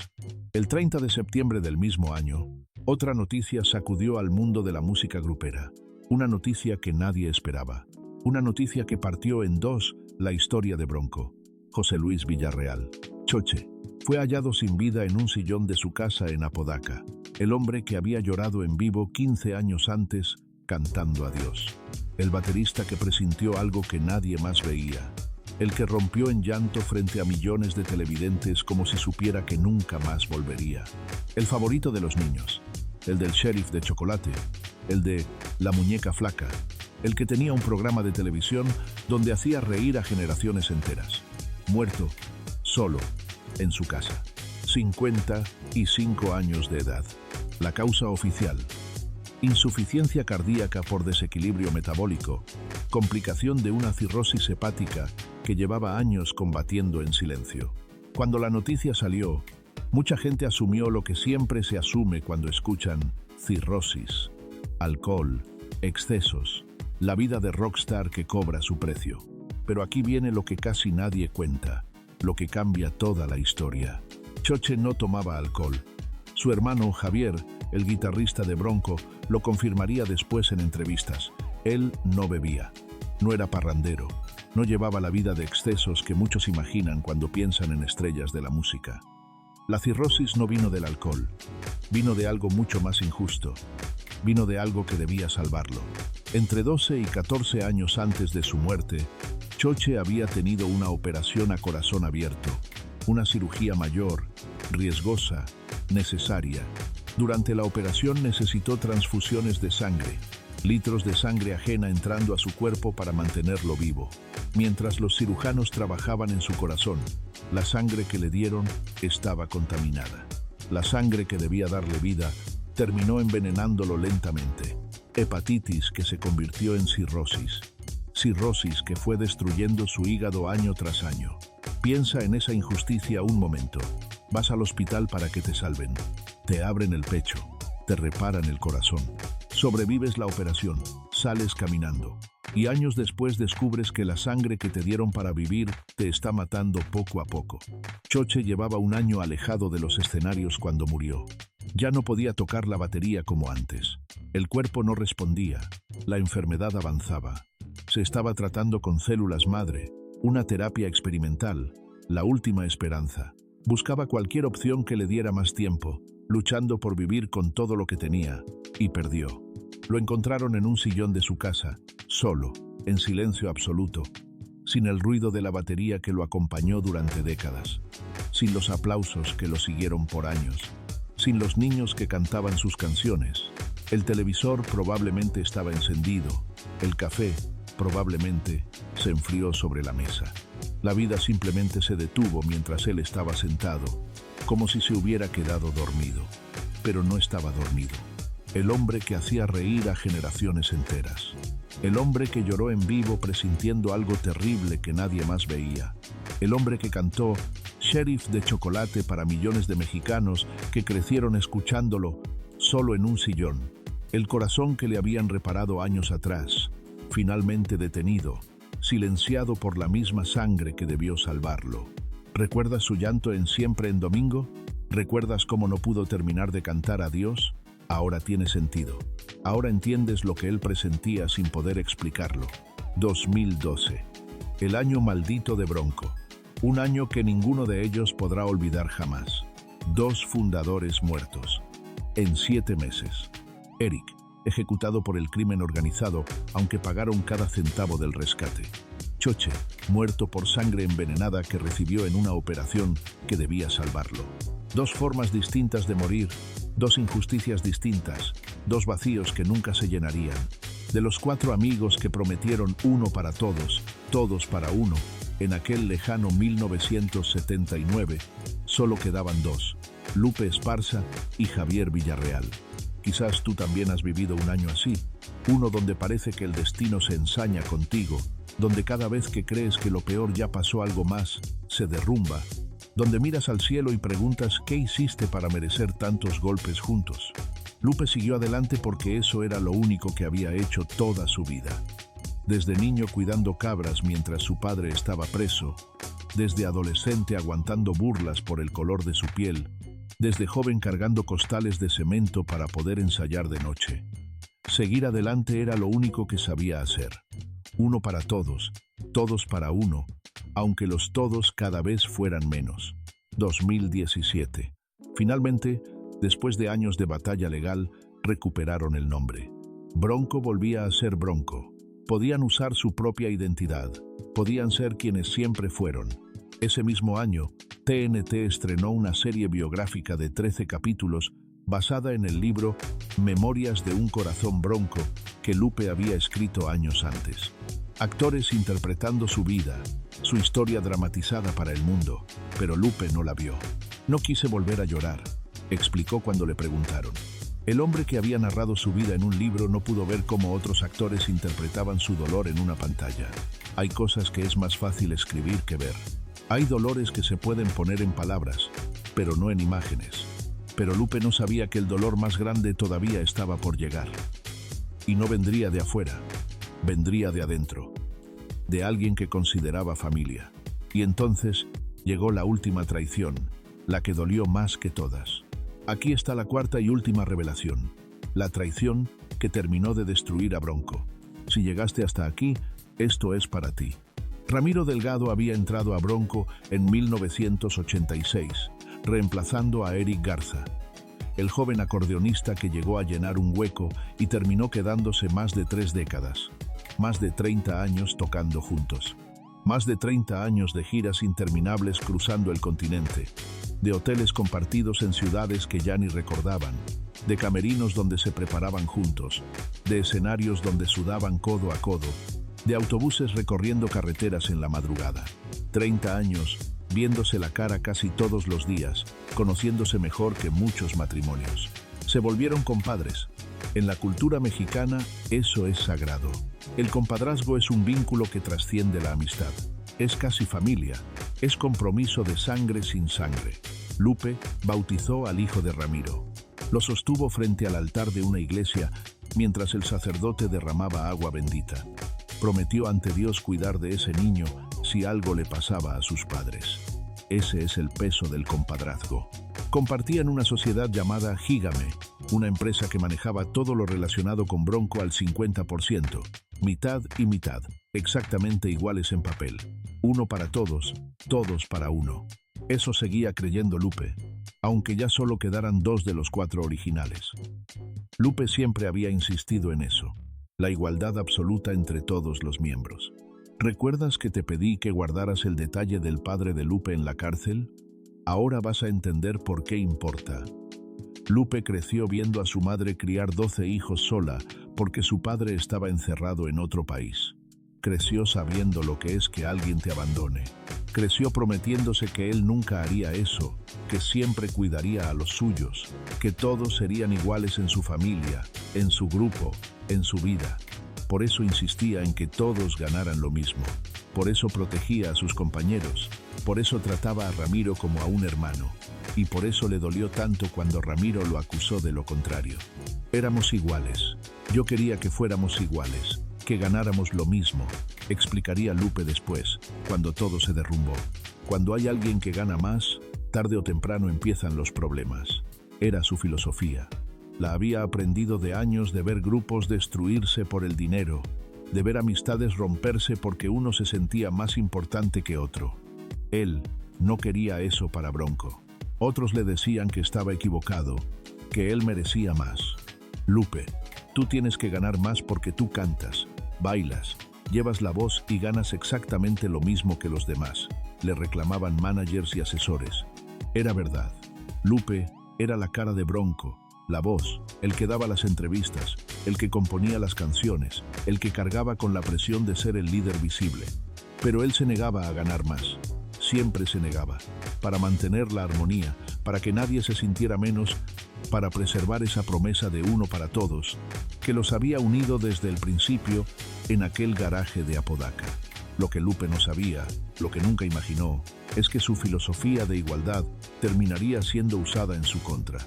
El 30 de septiembre del mismo año, otra noticia sacudió al mundo de la música grupera. Una noticia que nadie esperaba. Una noticia que partió en dos la historia de Bronco. José Luis Villarreal, Choche, fue hallado sin vida en un sillón de su casa en Apodaca. El hombre que había llorado en vivo 15 años antes, cantando a Dios. El baterista que presintió algo que nadie más veía. El que rompió en llanto frente a millones de televidentes como si supiera que nunca más volvería. El favorito de los niños. El del sheriff de chocolate. El de La muñeca flaca. El que tenía un programa de televisión donde hacía reír a generaciones enteras. Muerto, solo, en su casa. 55 años de edad. La causa oficial: insuficiencia cardíaca por desequilibrio metabólico, complicación de una cirrosis hepática que llevaba años combatiendo en silencio. Cuando la noticia salió, mucha gente asumió lo que siempre se asume cuando escuchan cirrosis: alcohol, excesos, la vida de rockstar que cobra su precio. Pero aquí viene lo que casi nadie cuenta, lo que cambia toda la historia. Choche no tomaba alcohol. Su hermano Javier, el guitarrista de Bronco, lo confirmaría después en entrevistas. Él no bebía, no era parrandero, no llevaba la vida de excesos que muchos imaginan cuando piensan en estrellas de la música. La cirrosis no vino del alcohol, vino de algo mucho más injusto, vino de algo que debía salvarlo. Entre 12 y 14 años antes de su muerte, Choche había tenido una operación a corazón abierto, una cirugía mayor, riesgosa, necesaria. Durante la operación necesitó transfusiones de sangre, litros de sangre ajena entrando a su cuerpo para mantenerlo vivo. Mientras los cirujanos trabajaban en su corazón, la sangre que le dieron estaba contaminada. La sangre que debía darle vida terminó envenenándolo lentamente. Hepatitis que se convirtió en cirrosis. Cirrosis que fue destruyendo su hígado año tras año. Piensa en esa injusticia un momento. Vas al hospital para que te salven. Te abren el pecho, te reparan el corazón. Sobrevives la operación, sales caminando. Y años después descubres que la sangre que te dieron para vivir te está matando poco a poco. Choche llevaba un año alejado de los escenarios cuando murió. Ya no podía tocar la batería como antes. El cuerpo no respondía. La enfermedad avanzaba. Se estaba tratando con células madre, una terapia experimental, la última esperanza. Buscaba cualquier opción que le diera más tiempo, luchando por vivir con todo lo que tenía, y perdió. Lo encontraron en un sillón de su casa, solo, en silencio absoluto, sin el ruido de la batería que lo acompañó durante décadas, sin los aplausos que lo siguieron por años, sin los niños que cantaban sus canciones. El televisor probablemente estaba encendido, el café probablemente se enfrió sobre la mesa. La vida simplemente se detuvo mientras él estaba sentado, como si se hubiera quedado dormido. Pero no estaba dormido. El hombre que hacía reír a generaciones enteras. El hombre que lloró en vivo presintiendo algo terrible que nadie más veía. El hombre que cantó Sheriff de chocolate para millones de mexicanos que crecieron escuchándolo solo en un sillón. El corazón que le habían reparado años atrás, finalmente detenido, silenciado por la misma sangre que debió salvarlo. ¿Recuerdas su llanto en Siempre en Domingo? ¿Recuerdas cómo no pudo terminar de cantar a Dios? Ahora tiene sentido. Ahora entiendes lo que él presentía sin poder explicarlo. 2012. El año maldito de Bronco. Un año que ninguno de ellos podrá olvidar jamás. 2 fundadores muertos. En 7 meses. Eric, ejecutado por el crimen organizado, aunque pagaron cada centavo del rescate. Choche, muerto por sangre envenenada que recibió en una operación que debía salvarlo. 2 formas distintas de morir, 2 injusticias distintas, 2 vacíos que nunca se llenarían. De los 4 amigos que prometieron uno para todos, todos para uno, en aquel lejano 1979, solo quedaban 2, Lupe Esparza y Javier Villarreal. Quizás tú también has vivido un año así, uno donde parece que el destino se ensaña contigo, donde cada vez que crees que lo peor ya pasó, algo más se derrumba, donde miras al cielo y preguntas ¿qué hiciste para merecer tantos golpes juntos? Lupe siguió adelante porque eso era lo único que había hecho toda su vida. Desde niño cuidando cabras mientras su padre estaba preso, desde adolescente aguantando burlas por el color de su piel, desde joven cargando costales de cemento para poder ensayar de noche. Seguir adelante era lo único que sabía hacer. Uno para todos, todos para uno, aunque los todos cada vez fueran menos. 2017. Finalmente, después de años de batalla legal, recuperaron el nombre. Bronco volvía a ser Bronco. Podían usar su propia identidad. Podían ser quienes siempre fueron. Ese mismo año, TNT estrenó una serie biográfica de 13 capítulos basada en el libro Memorias de un corazón bronco que Lupe había escrito años antes. Actores interpretando su vida, su historia dramatizada para el mundo, pero Lupe no la vio. No quise volver a llorar, explicó cuando le preguntaron. El hombre que había narrado su vida en un libro no pudo ver cómo otros actores interpretaban su dolor en una pantalla. Hay cosas que es más fácil escribir que ver. Hay dolores que se pueden poner en palabras, pero no en imágenes. Pero Lupe no sabía que el dolor más grande todavía estaba por llegar. Y no vendría de afuera, vendría de adentro, de alguien que consideraba familia. Y entonces llegó la última traición, la que dolió más que todas. Aquí está la cuarta y última revelación, la traición que terminó de destruir a Bronco. Si llegaste hasta aquí, esto es para ti. Ramiro Delgado había entrado a Bronco en 1986, reemplazando a Eric Garza, el joven acordeonista que llegó a llenar un hueco y terminó quedándose más de 3 décadas, más de 30 años tocando juntos, más de 30 años de giras interminables cruzando el continente, de hoteles compartidos en ciudades que ya ni recordaban, de camerinos donde se preparaban juntos, de escenarios donde sudaban codo a codo, de autobuses recorriendo carreteras en la madrugada. 30 años viéndose la cara casi todos los días, conociéndose mejor que muchos matrimonios. Se volvieron compadres. En la cultura mexicana, eso es sagrado. El compadrazgo es un vínculo que trasciende la amistad. Es casi familia, es compromiso de sangre sin sangre. Lupe bautizó al hijo de Ramiro. Lo sostuvo frente al altar de una iglesia mientras el sacerdote derramaba agua bendita. Prometió ante Dios cuidar de ese niño si algo le pasaba a sus padres. Ese es el peso del compadrazgo. Compartían una sociedad llamada Gígame, una empresa que manejaba todo lo relacionado con Bronco al 50%, mitad y mitad, exactamente iguales en papel. Uno para todos, todos para uno. Eso seguía creyendo Lupe, aunque ya solo quedaran 2 de los 4 originales. Lupe siempre había insistido en eso, la igualdad absoluta entre todos los miembros. ¿Recuerdas que te pedí que guardaras el detalle del padre de Lupe en la cárcel? Ahora vas a entender por qué importa. Lupe creció viendo a su madre criar 12 hijos sola porque su padre estaba encerrado en otro país. Creció sabiendo lo que es que alguien te abandone. Creció prometiéndose que él nunca haría eso, que siempre cuidaría a los suyos, que todos serían iguales en su familia, en su grupo, en su vida. Por eso insistía en que todos ganaran lo mismo. Por eso protegía a sus compañeros. Por eso trataba a Ramiro como a un hermano. Y por eso le dolió tanto cuando Ramiro lo acusó de lo contrario. Éramos iguales. Yo quería que fuéramos iguales, que ganáramos lo mismo, explicaría Lupe después, cuando todo se derrumbó. Cuando hay alguien que gana más, tarde o temprano empiezan los problemas. Era su filosofía. La había aprendido de años de ver grupos destruirse por el dinero, de ver amistades romperse porque uno se sentía más importante que otro. Él no quería eso para Bronco. Otros le decían que estaba equivocado, que él merecía más. Lupe, tú tienes que ganar más porque tú cantas, bailas, llevas la voz y ganas exactamente lo mismo que los demás, le reclamaban managers y asesores. Era verdad. Lupe era la cara de Bronco, la voz, el que daba las entrevistas, el que componía las canciones, el que cargaba con la presión de ser el líder visible. Pero él se negaba a ganar más. Siempre se negaba, para mantener la armonía, para que nadie se sintiera menos, para preservar esa promesa de uno para todos, que los había unido desde el principio en aquel garaje de Apodaca. Lo que Lupe no sabía, lo que nunca imaginó, es que su filosofía de igualdad terminaría siendo usada en su contra.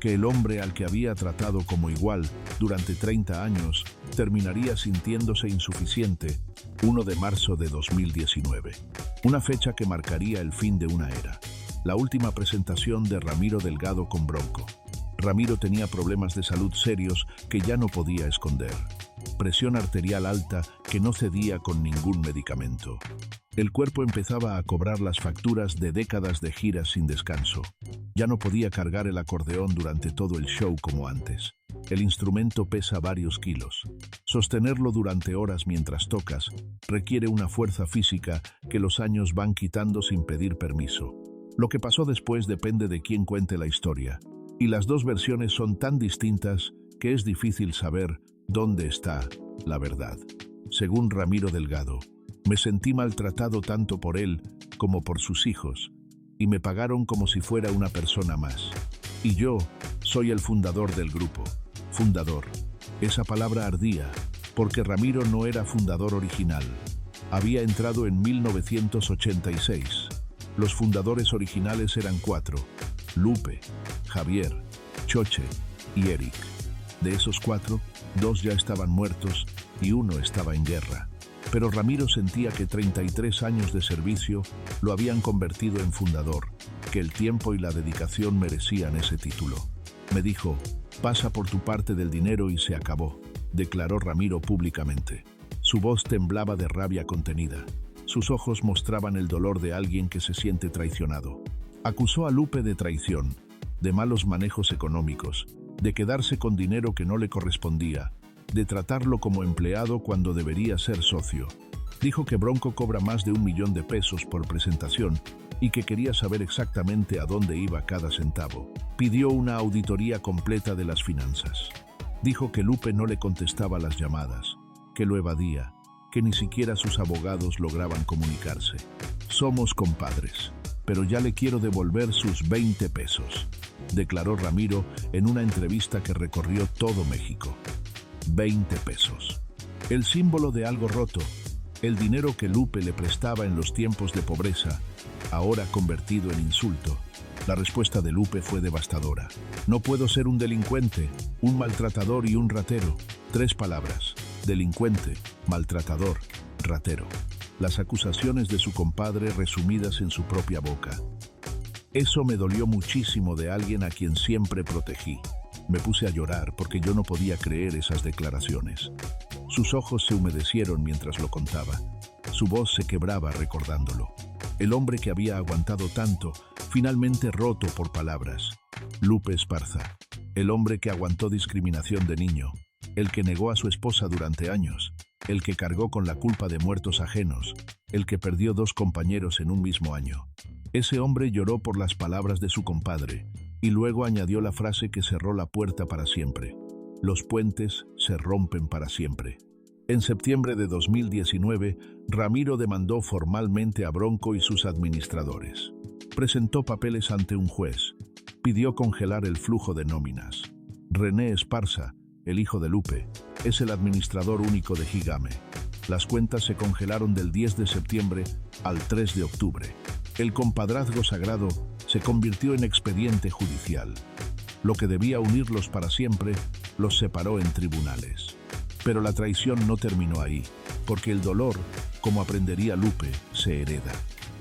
Que el hombre al que había tratado como igual durante 30 años terminaría sintiéndose insuficiente 1 de marzo de 2019. Una fecha que marcaría el fin de una era. La última presentación de Ramiro Delgado con Bronco. Ramiro tenía problemas de salud serios que ya no podía esconder. Presión arterial alta que no cedía con ningún medicamento. El cuerpo empezaba a cobrar las facturas de décadas de giras sin descanso. Ya no podía cargar el acordeón durante todo el show como antes. El instrumento pesa varios kilos. Sostenerlo durante horas mientras tocas requiere una fuerza física que los años van quitando sin pedir permiso. Lo que pasó después depende de quién cuente la historia, y las dos versiones son tan distintas que es difícil saber dónde está la verdad. Según Ramiro Delgado, me sentí maltratado tanto por él como por sus hijos, y me pagaron como si fuera una persona más. Y yo soy el fundador del grupo. Fundador. Esa palabra ardía, porque Ramiro no era fundador original. Había entrado en 1986. Los fundadores originales eran 4: Lupe, Javier, Choche y Eric. De esos 4, 2 ya estaban muertos y 1 estaba en guerra. Pero Ramiro sentía que 33 años de servicio lo habían convertido en fundador, que el tiempo y la dedicación merecían ese título. Me dijo, pasa por tu parte del dinero y se acabó, declaró Ramiro públicamente. Su voz temblaba de rabia contenida. Sus ojos mostraban el dolor de alguien que se siente traicionado. Acusó a Lupe de traición, de malos manejos económicos, de quedarse con dinero que no le correspondía, de tratarlo como empleado cuando debería ser socio. Dijo que Bronco cobra más de $1 millón por presentación y que quería saber exactamente a dónde iba cada centavo. Pidió una auditoría completa de las finanzas. Dijo que Lupe no le contestaba las llamadas, que lo evadía, que ni siquiera sus abogados lograban comunicarse. Somos compadres, pero ya le quiero devolver sus 20 pesos, declaró Ramiro en una entrevista que recorrió todo México. 20 pesos. El símbolo de algo roto, el dinero que Lupe le prestaba en los tiempos de pobreza, ahora convertido en insulto. La respuesta de Lupe fue devastadora. No puedo ser un delincuente, un maltratador y un ratero. 3 palabras: delincuente, maltratador, ratero. Las acusaciones de su compadre resumidas en su propia boca. Eso me dolió muchísimo de alguien a quien siempre protegí. Me puse a llorar porque yo no podía creer esas declaraciones. Sus ojos se humedecieron mientras lo contaba. Su voz se quebraba recordándolo. El hombre que había aguantado tanto, finalmente roto por palabras. Lupe Esparza. El hombre que aguantó discriminación de niño. El que negó a su esposa durante años. El que cargó con la culpa de muertos ajenos. El que perdió 2 compañeros en un mismo año. Ese hombre lloró por las palabras de su compadre, y luego añadió la frase que cerró la puerta para siempre. Los puentes se rompen para siempre. En septiembre de 2019, Ramiro demandó formalmente a Bronco y sus administradores. Presentó papeles ante un juez. Pidió congelar el flujo de nóminas. René Esparza, el hijo de Lupe, es el administrador único de Gigame. Las cuentas se congelaron del 10 de septiembre al 3 de octubre. El compadrazgo sagrado se convirtió en expediente judicial. Lo que debía unirlos para siempre los separó en tribunales. Pero la traición no terminó ahí. porque el dolor, como aprendería Lupe, se hereda.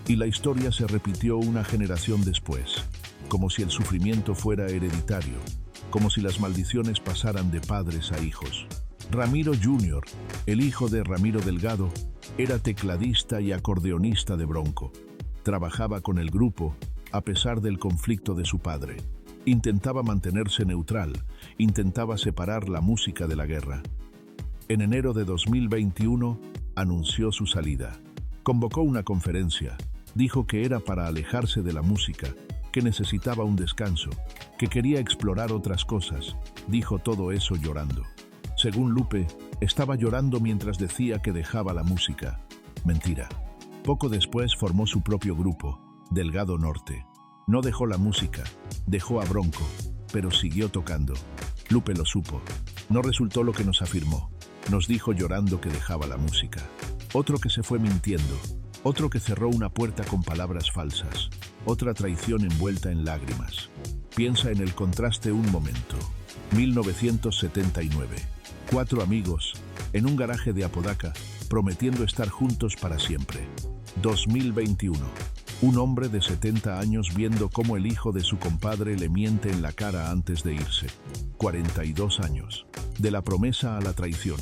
Y la historia se repitió una generación después, como si el sufrimiento fuera hereditario, como si las maldiciones pasaran de padres a hijos. Ramiro Jr., el hijo de Ramiro Delgado, era tecladista y acordeonista de Bronco. Trabajaba con el grupo a pesar del conflicto de su padre. Intentaba mantenerse neutral, intentaba separar la música de la guerra. En enero de 2021 anunció su salida. Convocó una conferencia, dijo que era para alejarse de la música, que necesitaba un descanso, que quería explorar otras cosas. Dijo todo eso llorando. Según Lupe, estaba llorando mientras decía que dejaba la música. Mentira. Poco después formó su propio grupo, Delgado Norte. No dejó la música, dejó a Bronco, pero siguió tocando. Lupe lo supo. No resultó lo que nos afirmó. Nos dijo llorando que dejaba la música. Otro que se fue mintiendo. Otro que cerró una puerta con palabras falsas. Otra traición envuelta en lágrimas. Piensa en el contraste un momento. 1979. 4 amigos, en un garaje de Apodaca, prometiendo estar juntos para siempre. 2021. Un hombre de 70 años viendo cómo el hijo de su compadre le miente en la cara antes de irse. 42 años. De la promesa a la traición.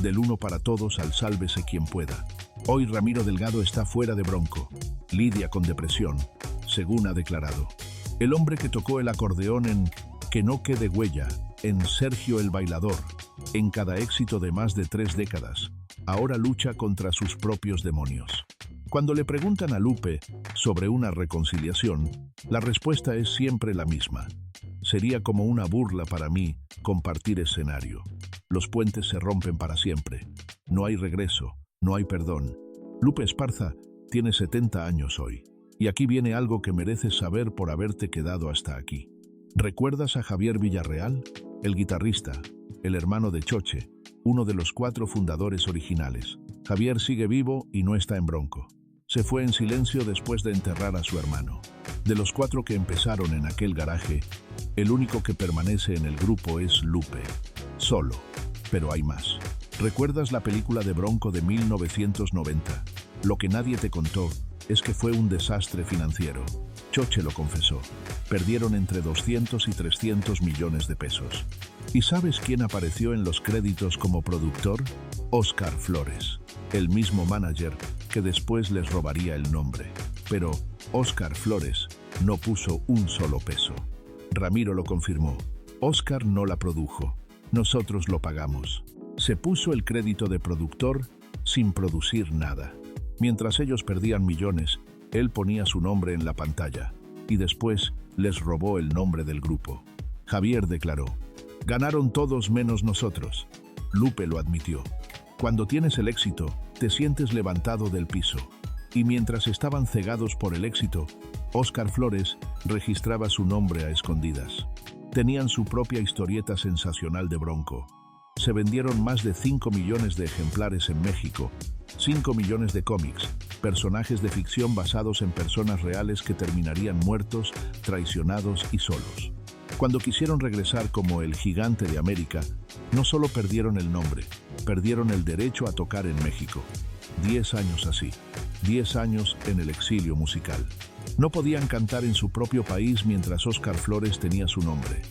Del uno para todos al sálvese quien pueda. Hoy Ramiro Delgado está fuera de Bronco. Lidia con depresión, según ha declarado. El hombre que tocó el acordeón en Que no quede huella, en Sergio el Bailador, en cada éxito de más de 3 décadas, ahora lucha contra sus propios demonios. Cuando le preguntan a Lupe sobre una reconciliación, la respuesta es siempre la misma. Sería como una burla para mí compartir escenario. Los puentes se rompen para siempre. No hay regreso, no hay perdón. Lupe Esparza tiene 70 años hoy. Y aquí viene algo que mereces saber por haberte quedado hasta aquí. ¿Recuerdas a Javier Villarreal? El guitarrista, el hermano de Choche, uno de los 4 fundadores originales. Javier sigue vivo y no está en Bronco. Se fue en silencio después de enterrar a su hermano. De los 4 que empezaron en aquel garaje, el único que permanece en el grupo es Lupe. Solo. Pero hay más. ¿Recuerdas la película de Bronco de 1990? Lo que nadie te contó es que fue un desastre financiero. Choche lo confesó. Perdieron entre 200 y 300 millones de pesos. ¿Y sabes quién apareció en los créditos como productor? Óscar Flores, el mismo manager que después les robaría el nombre. Pero Óscar Flores no puso un solo peso. Ramiro lo confirmó. Óscar no la produjo. Nosotros lo pagamos. Se puso el crédito de productor sin producir nada. Mientras ellos perdían millones, él ponía su nombre en la pantalla y después les robó el nombre del grupo. Javier declaró: ganaron todos menos nosotros. Lupe lo admitió. Cuando tienes el éxito, te sientes levantado del piso. Y mientras estaban cegados por el éxito, Óscar Flores registraba su nombre a escondidas. Tenían su propia historieta sensacional de Bronco. Se vendieron más de 5 millones de ejemplares en México, 5 millones de cómics, personajes de ficción basados en personas reales que terminarían muertos, traicionados y solos. Cuando quisieron regresar como el Gigante de América, no solo perdieron el nombre, perdieron el derecho a tocar en México. 10 años así, 10 años en el exilio musical. No podían cantar en su propio país mientras Óscar Flores tenía su nombre.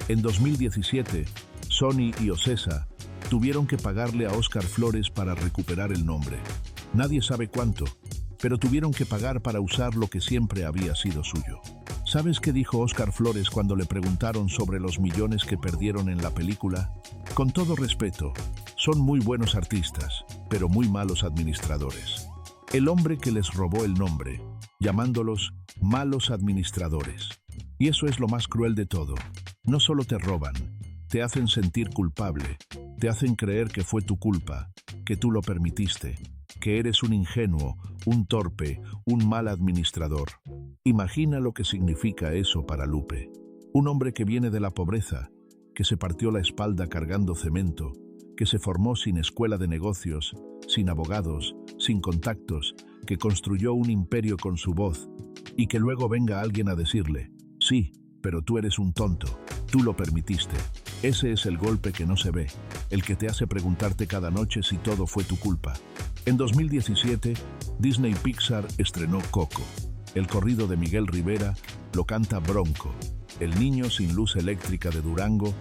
En 2017, Sony y Ocesa tuvieron que pagarle a Óscar Flores para recuperar el nombre. Nadie sabe cuánto, pero tuvieron que pagar para usar lo que siempre había sido suyo. ¿Sabes qué dijo Óscar Flores cuando le preguntaron sobre los millones que perdieron en la película? Con todo respeto, son muy buenos artistas, pero muy malos administradores. El hombre que les robó el nombre, llamándolos malos administradores. Y eso es lo más cruel de todo. No solo te roban, te hacen sentir culpable, te hacen creer que fue tu culpa, que tú lo permitiste, que eres un ingenuo, un torpe, un mal administrador. Imagina lo que significa eso para Lupe. Un hombre que viene de la pobreza, que se partió la espalda cargando cemento, que se formó sin escuela de negocios, sin abogados, sin contactos, que construyó un imperio con su voz, y que luego venga alguien a decirle: sí, pero tú eres un tonto, tú lo permitiste. Ese es el golpe que no se ve, el que te hace preguntarte cada noche si todo fue tu culpa. En 2017, Disney Pixar estrenó Coco. El corrido de Miguel Rivera lo canta Bronco, el niño sin luz eléctrica de Durango,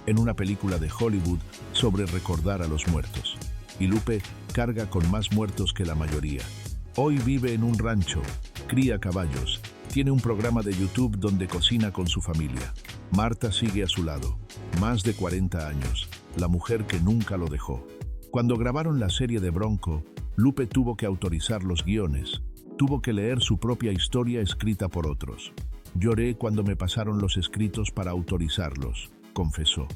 en una película de Hollywood sobre recordar a los muertos. Y Lupe carga con más muertos que la mayoría. Hoy vive en un rancho, cría caballos, tiene un programa de YouTube donde cocina con su familia. Marta sigue a su lado, más de 40 años, la mujer que nunca lo dejó. Cuando grabaron la serie de Bronco, Lupe tuvo que autorizar los guiones, tuvo que leer su propia historia escrita por otros. Lloré cuando me pasaron los escritos para autorizarlos, confesó.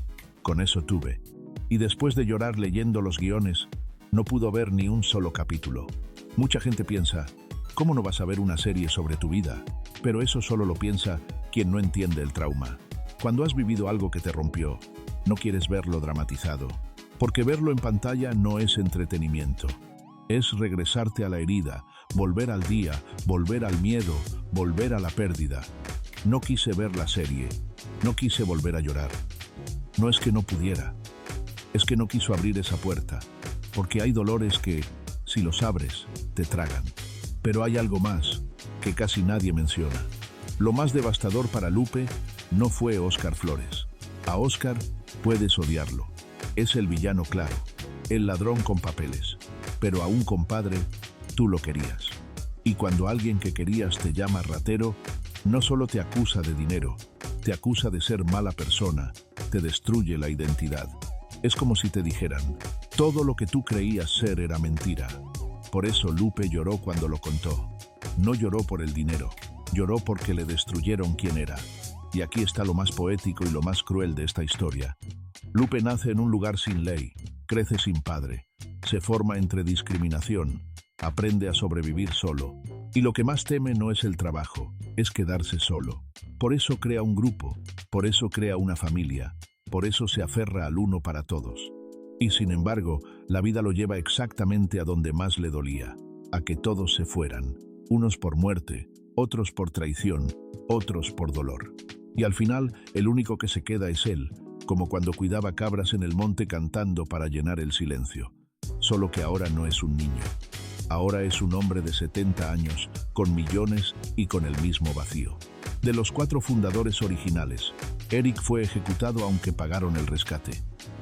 Con eso tuve. Y después de llorar leyendo los guiones, no pudo ver ni un solo capítulo. Mucha gente piensa, ¿cómo no vas a ver una serie sobre tu vida? Pero eso solo lo piensa quien no entiende el trauma. Cuando has vivido algo que te rompió, no quieres verlo dramatizado, porque verlo en pantalla no es entretenimiento. Es regresarte a la herida, volver al día, volver al miedo, volver a la pérdida. No quise ver la serie, no quise volver a llorar. No es que no pudiera, es que no quiso abrir esa puerta, porque hay dolores que, si los abres, te tragan. Pero hay algo más que casi nadie menciona. Lo más devastador para Lupe no fue Óscar Flores. A Óscar puedes odiarlo. Es el villano claro, el ladrón con papeles. Pero a un compadre, tú lo querías. Y cuando alguien que querías te llama ratero, no solo te acusa de dinero, te acusa de ser mala persona, te destruye la identidad. Es como si te dijeran, todo lo que tú creías ser era mentira. Por eso Lupe lloró cuando lo contó. No lloró por el dinero, lloró porque le destruyeron quién era. Y aquí está lo más poético y lo más cruel de esta historia. Lupe nace en un lugar sin ley, crece sin padre, se forma entre discriminación, aprende a sobrevivir solo. Y lo que más teme no es el trabajo, es quedarse solo. Por eso crea un grupo, por eso crea una familia, por eso se aferra al uno para todos. Y sin embargo, la vida lo lleva exactamente a donde más le dolía, a que todos se fueran, unos por muerte, otros por traición, otros por dolor. Y al final, el único que se queda es él, como cuando cuidaba cabras en el monte cantando para llenar el silencio. Solo que ahora no es un niño. Ahora es un hombre de 70 años, con millones y con el mismo vacío. De los 4 fundadores originales, Eric fue ejecutado aunque pagaron el rescate.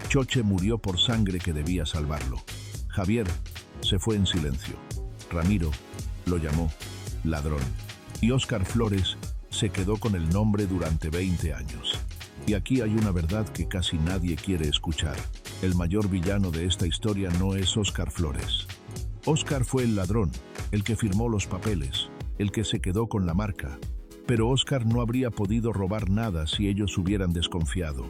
Choche murió por sangre que debía salvarlo. Javier se fue en silencio. Ramiro lo llamó ladrón. Y Óscar Flores se quedó con el nombre durante 20 años. Y aquí hay una verdad que casi nadie quiere escuchar. El mayor villano de esta historia no es Óscar Flores. Óscar fue el ladrón, el que firmó los papeles, el que se quedó con la marca. Pero Óscar no habría podido robar nada si ellos hubieran desconfiado,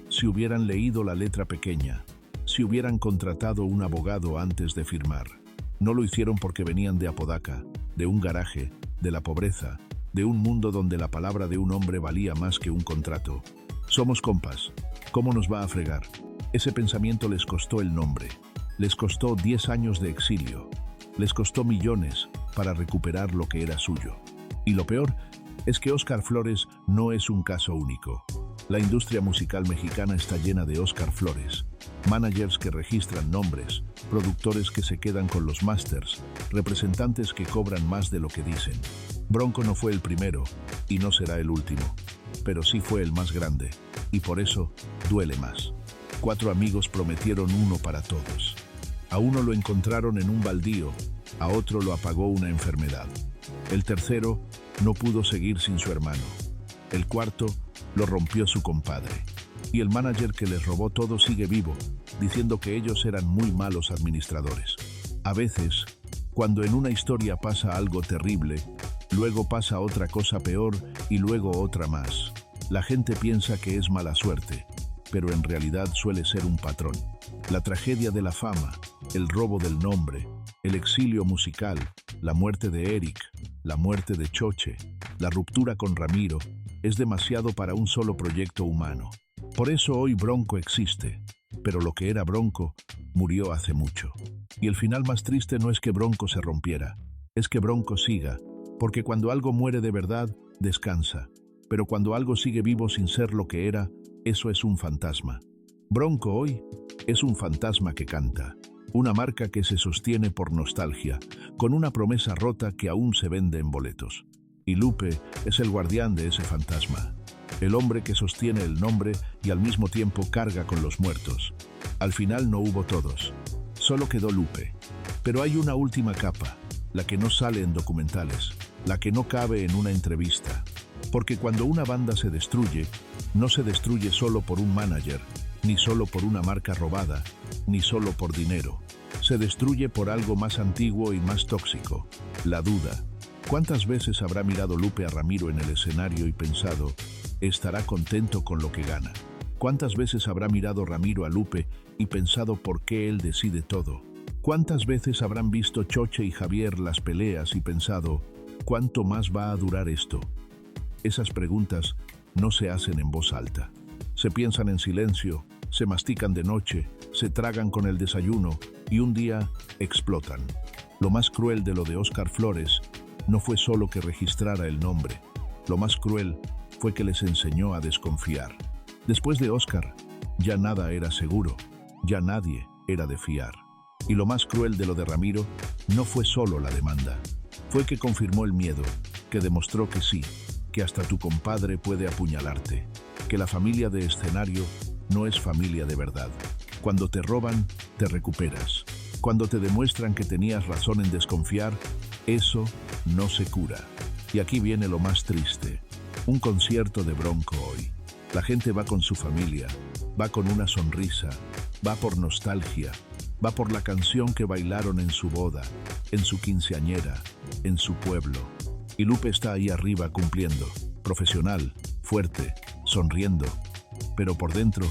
si hubieran leído la letra pequeña, si hubieran contratado un abogado antes de firmar. No lo hicieron porque venían de Apodaca, de un garaje, de la pobreza, de un mundo donde la palabra de un hombre valía más que un contrato. Somos compas, ¿cómo nos va a fregar? Ese pensamiento les costó el nombre, les costó 10 años de exilio, les costó millones para recuperar lo que era suyo. Y lo peor es que Óscar Flores no es un caso único. La industria musical mexicana está llena de Óscar Flores, managers que registran nombres, productores que se quedan con los masters, representantes que cobran más de lo que dicen. Bronco no fue el primero y no será el último, pero sí fue el más grande, y por eso duele más. 4 amigos prometieron uno para todos. A uno lo encontraron en un baldío, a otro lo apagó una enfermedad. El tercero no pudo seguir sin su hermano. El cuarto lo rompió su compadre. Y el manager que les robó todo sigue vivo, diciendo que ellos eran muy malos administradores. A veces, cuando en una historia pasa algo terrible, luego pasa otra cosa peor y luego otra más. La gente piensa que es mala suerte, pero en realidad suele ser un patrón. La tragedia de la fama, el robo del nombre, el exilio musical, la muerte de Eric, la muerte de Choche, la ruptura con Ramiro, es demasiado para un solo proyecto humano. Por eso hoy Bronco existe, pero lo que era Bronco murió hace mucho. Y el final más triste no es que Bronco se rompiera, es que Bronco siga, porque cuando algo muere de verdad, descansa. Pero cuando algo sigue vivo sin ser lo que era, eso es un fantasma. Bronco hoy es un fantasma que canta, una marca que se sostiene por nostalgia, con una promesa rota que aún se vende en boletos. Y Lupe es el guardián de ese fantasma, el hombre que sostiene el nombre y al mismo tiempo carga con los muertos. Al final no hubo todos, solo quedó Lupe. Pero hay una última capa, la que no sale en documentales, la que no cabe en una entrevista. Porque cuando una banda se destruye, no se destruye solo por un manager, ni solo por una marca robada, ni solo por dinero. Se destruye por algo más antiguo y más tóxico, la duda. ¿Cuántas veces habrá mirado Lupe a Ramiro en el escenario y pensado, estará contento con lo que gana? ¿Cuántas veces habrá mirado Ramiro a Lupe y pensado por qué él decide todo? ¿Cuántas veces habrán visto Choche y Javier las peleas y pensado, ¿cuánto más va a durar esto? Esas preguntas no se hacen en voz alta. Se piensan en silencio, se mastican de noche, se tragan con el desayuno y un día explotan. Lo más cruel de lo de Óscar Flores no fue solo que registrara el nombre. Lo más cruel fue que les enseñó a desconfiar. Después de Óscar, ya nada era seguro, ya nadie era de fiar. Y lo más cruel de lo de Ramiro no fue solo la demanda. Fue que confirmó el miedo, que demostró que sí, que hasta tu compadre puede apuñalarte, que la familia de escenario no es familia de verdad. Cuando te roban, te recuperas. Cuando te demuestran que tenías razón en desconfiar, eso no se cura. Y aquí viene lo más triste. Un concierto de Bronco hoy. La gente va con su familia, va con una sonrisa, va por nostalgia, va por la canción que bailaron en su boda, en su quinceañera, en su pueblo. Y Lupe está ahí arriba cumpliendo, profesional, fuerte, sonriendo. Pero por dentro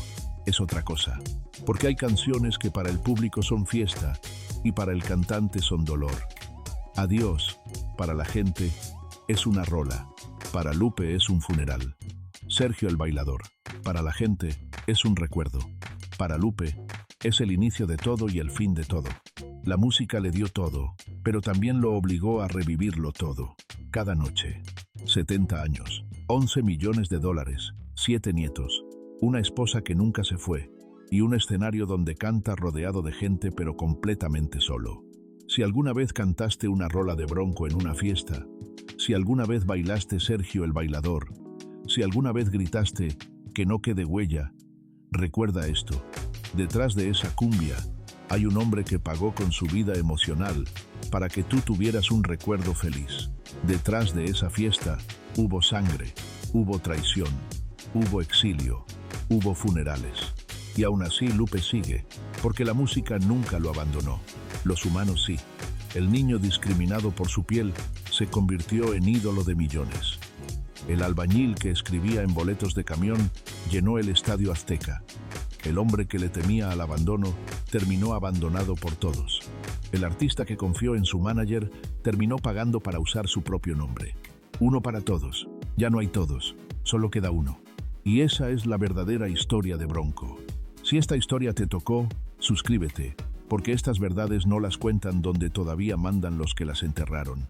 es otra cosa. Porque hay canciones que para el público son fiesta y para el cantante son dolor. Adiós, para la gente, es una rola. Para Lupe es un funeral. Sergio el bailador, para la gente, es un recuerdo. Para Lupe, es el inicio de todo y el fin de todo. La música le dio todo, pero también lo obligó a revivirlo todo. Cada noche. 70 años, 11 millones de dólares, 7 nietos, una esposa que nunca se fue, y un escenario donde canta rodeado de gente pero completamente solo. Si alguna vez cantaste una rola de Bronco en una fiesta, si alguna vez bailaste Sergio el bailador, si alguna vez gritaste que no quede huella, recuerda esto. Detrás de esa cumbia hay un hombre que pagó con su vida emocional para que tú tuvieras un recuerdo feliz. Detrás de esa fiesta hubo sangre, hubo traición, hubo exilio, hubo funerales. Y aún así Lupe sigue, porque la música nunca lo abandonó. Los humanos sí. El niño discriminado por su piel se convirtió en ídolo de millones. El albañil que escribía en boletos de camión llenó el Estadio Azteca. El hombre que le temía al abandono terminó abandonado por todos. El artista que confió en su manager terminó pagando para usar su propio nombre. Uno para todos. Ya no hay todos, solo queda uno. Y esa es la verdadera historia de Bronco. Si esta historia te tocó, suscríbete, porque estas verdades no las cuentan donde todavía mandan los que las enterraron.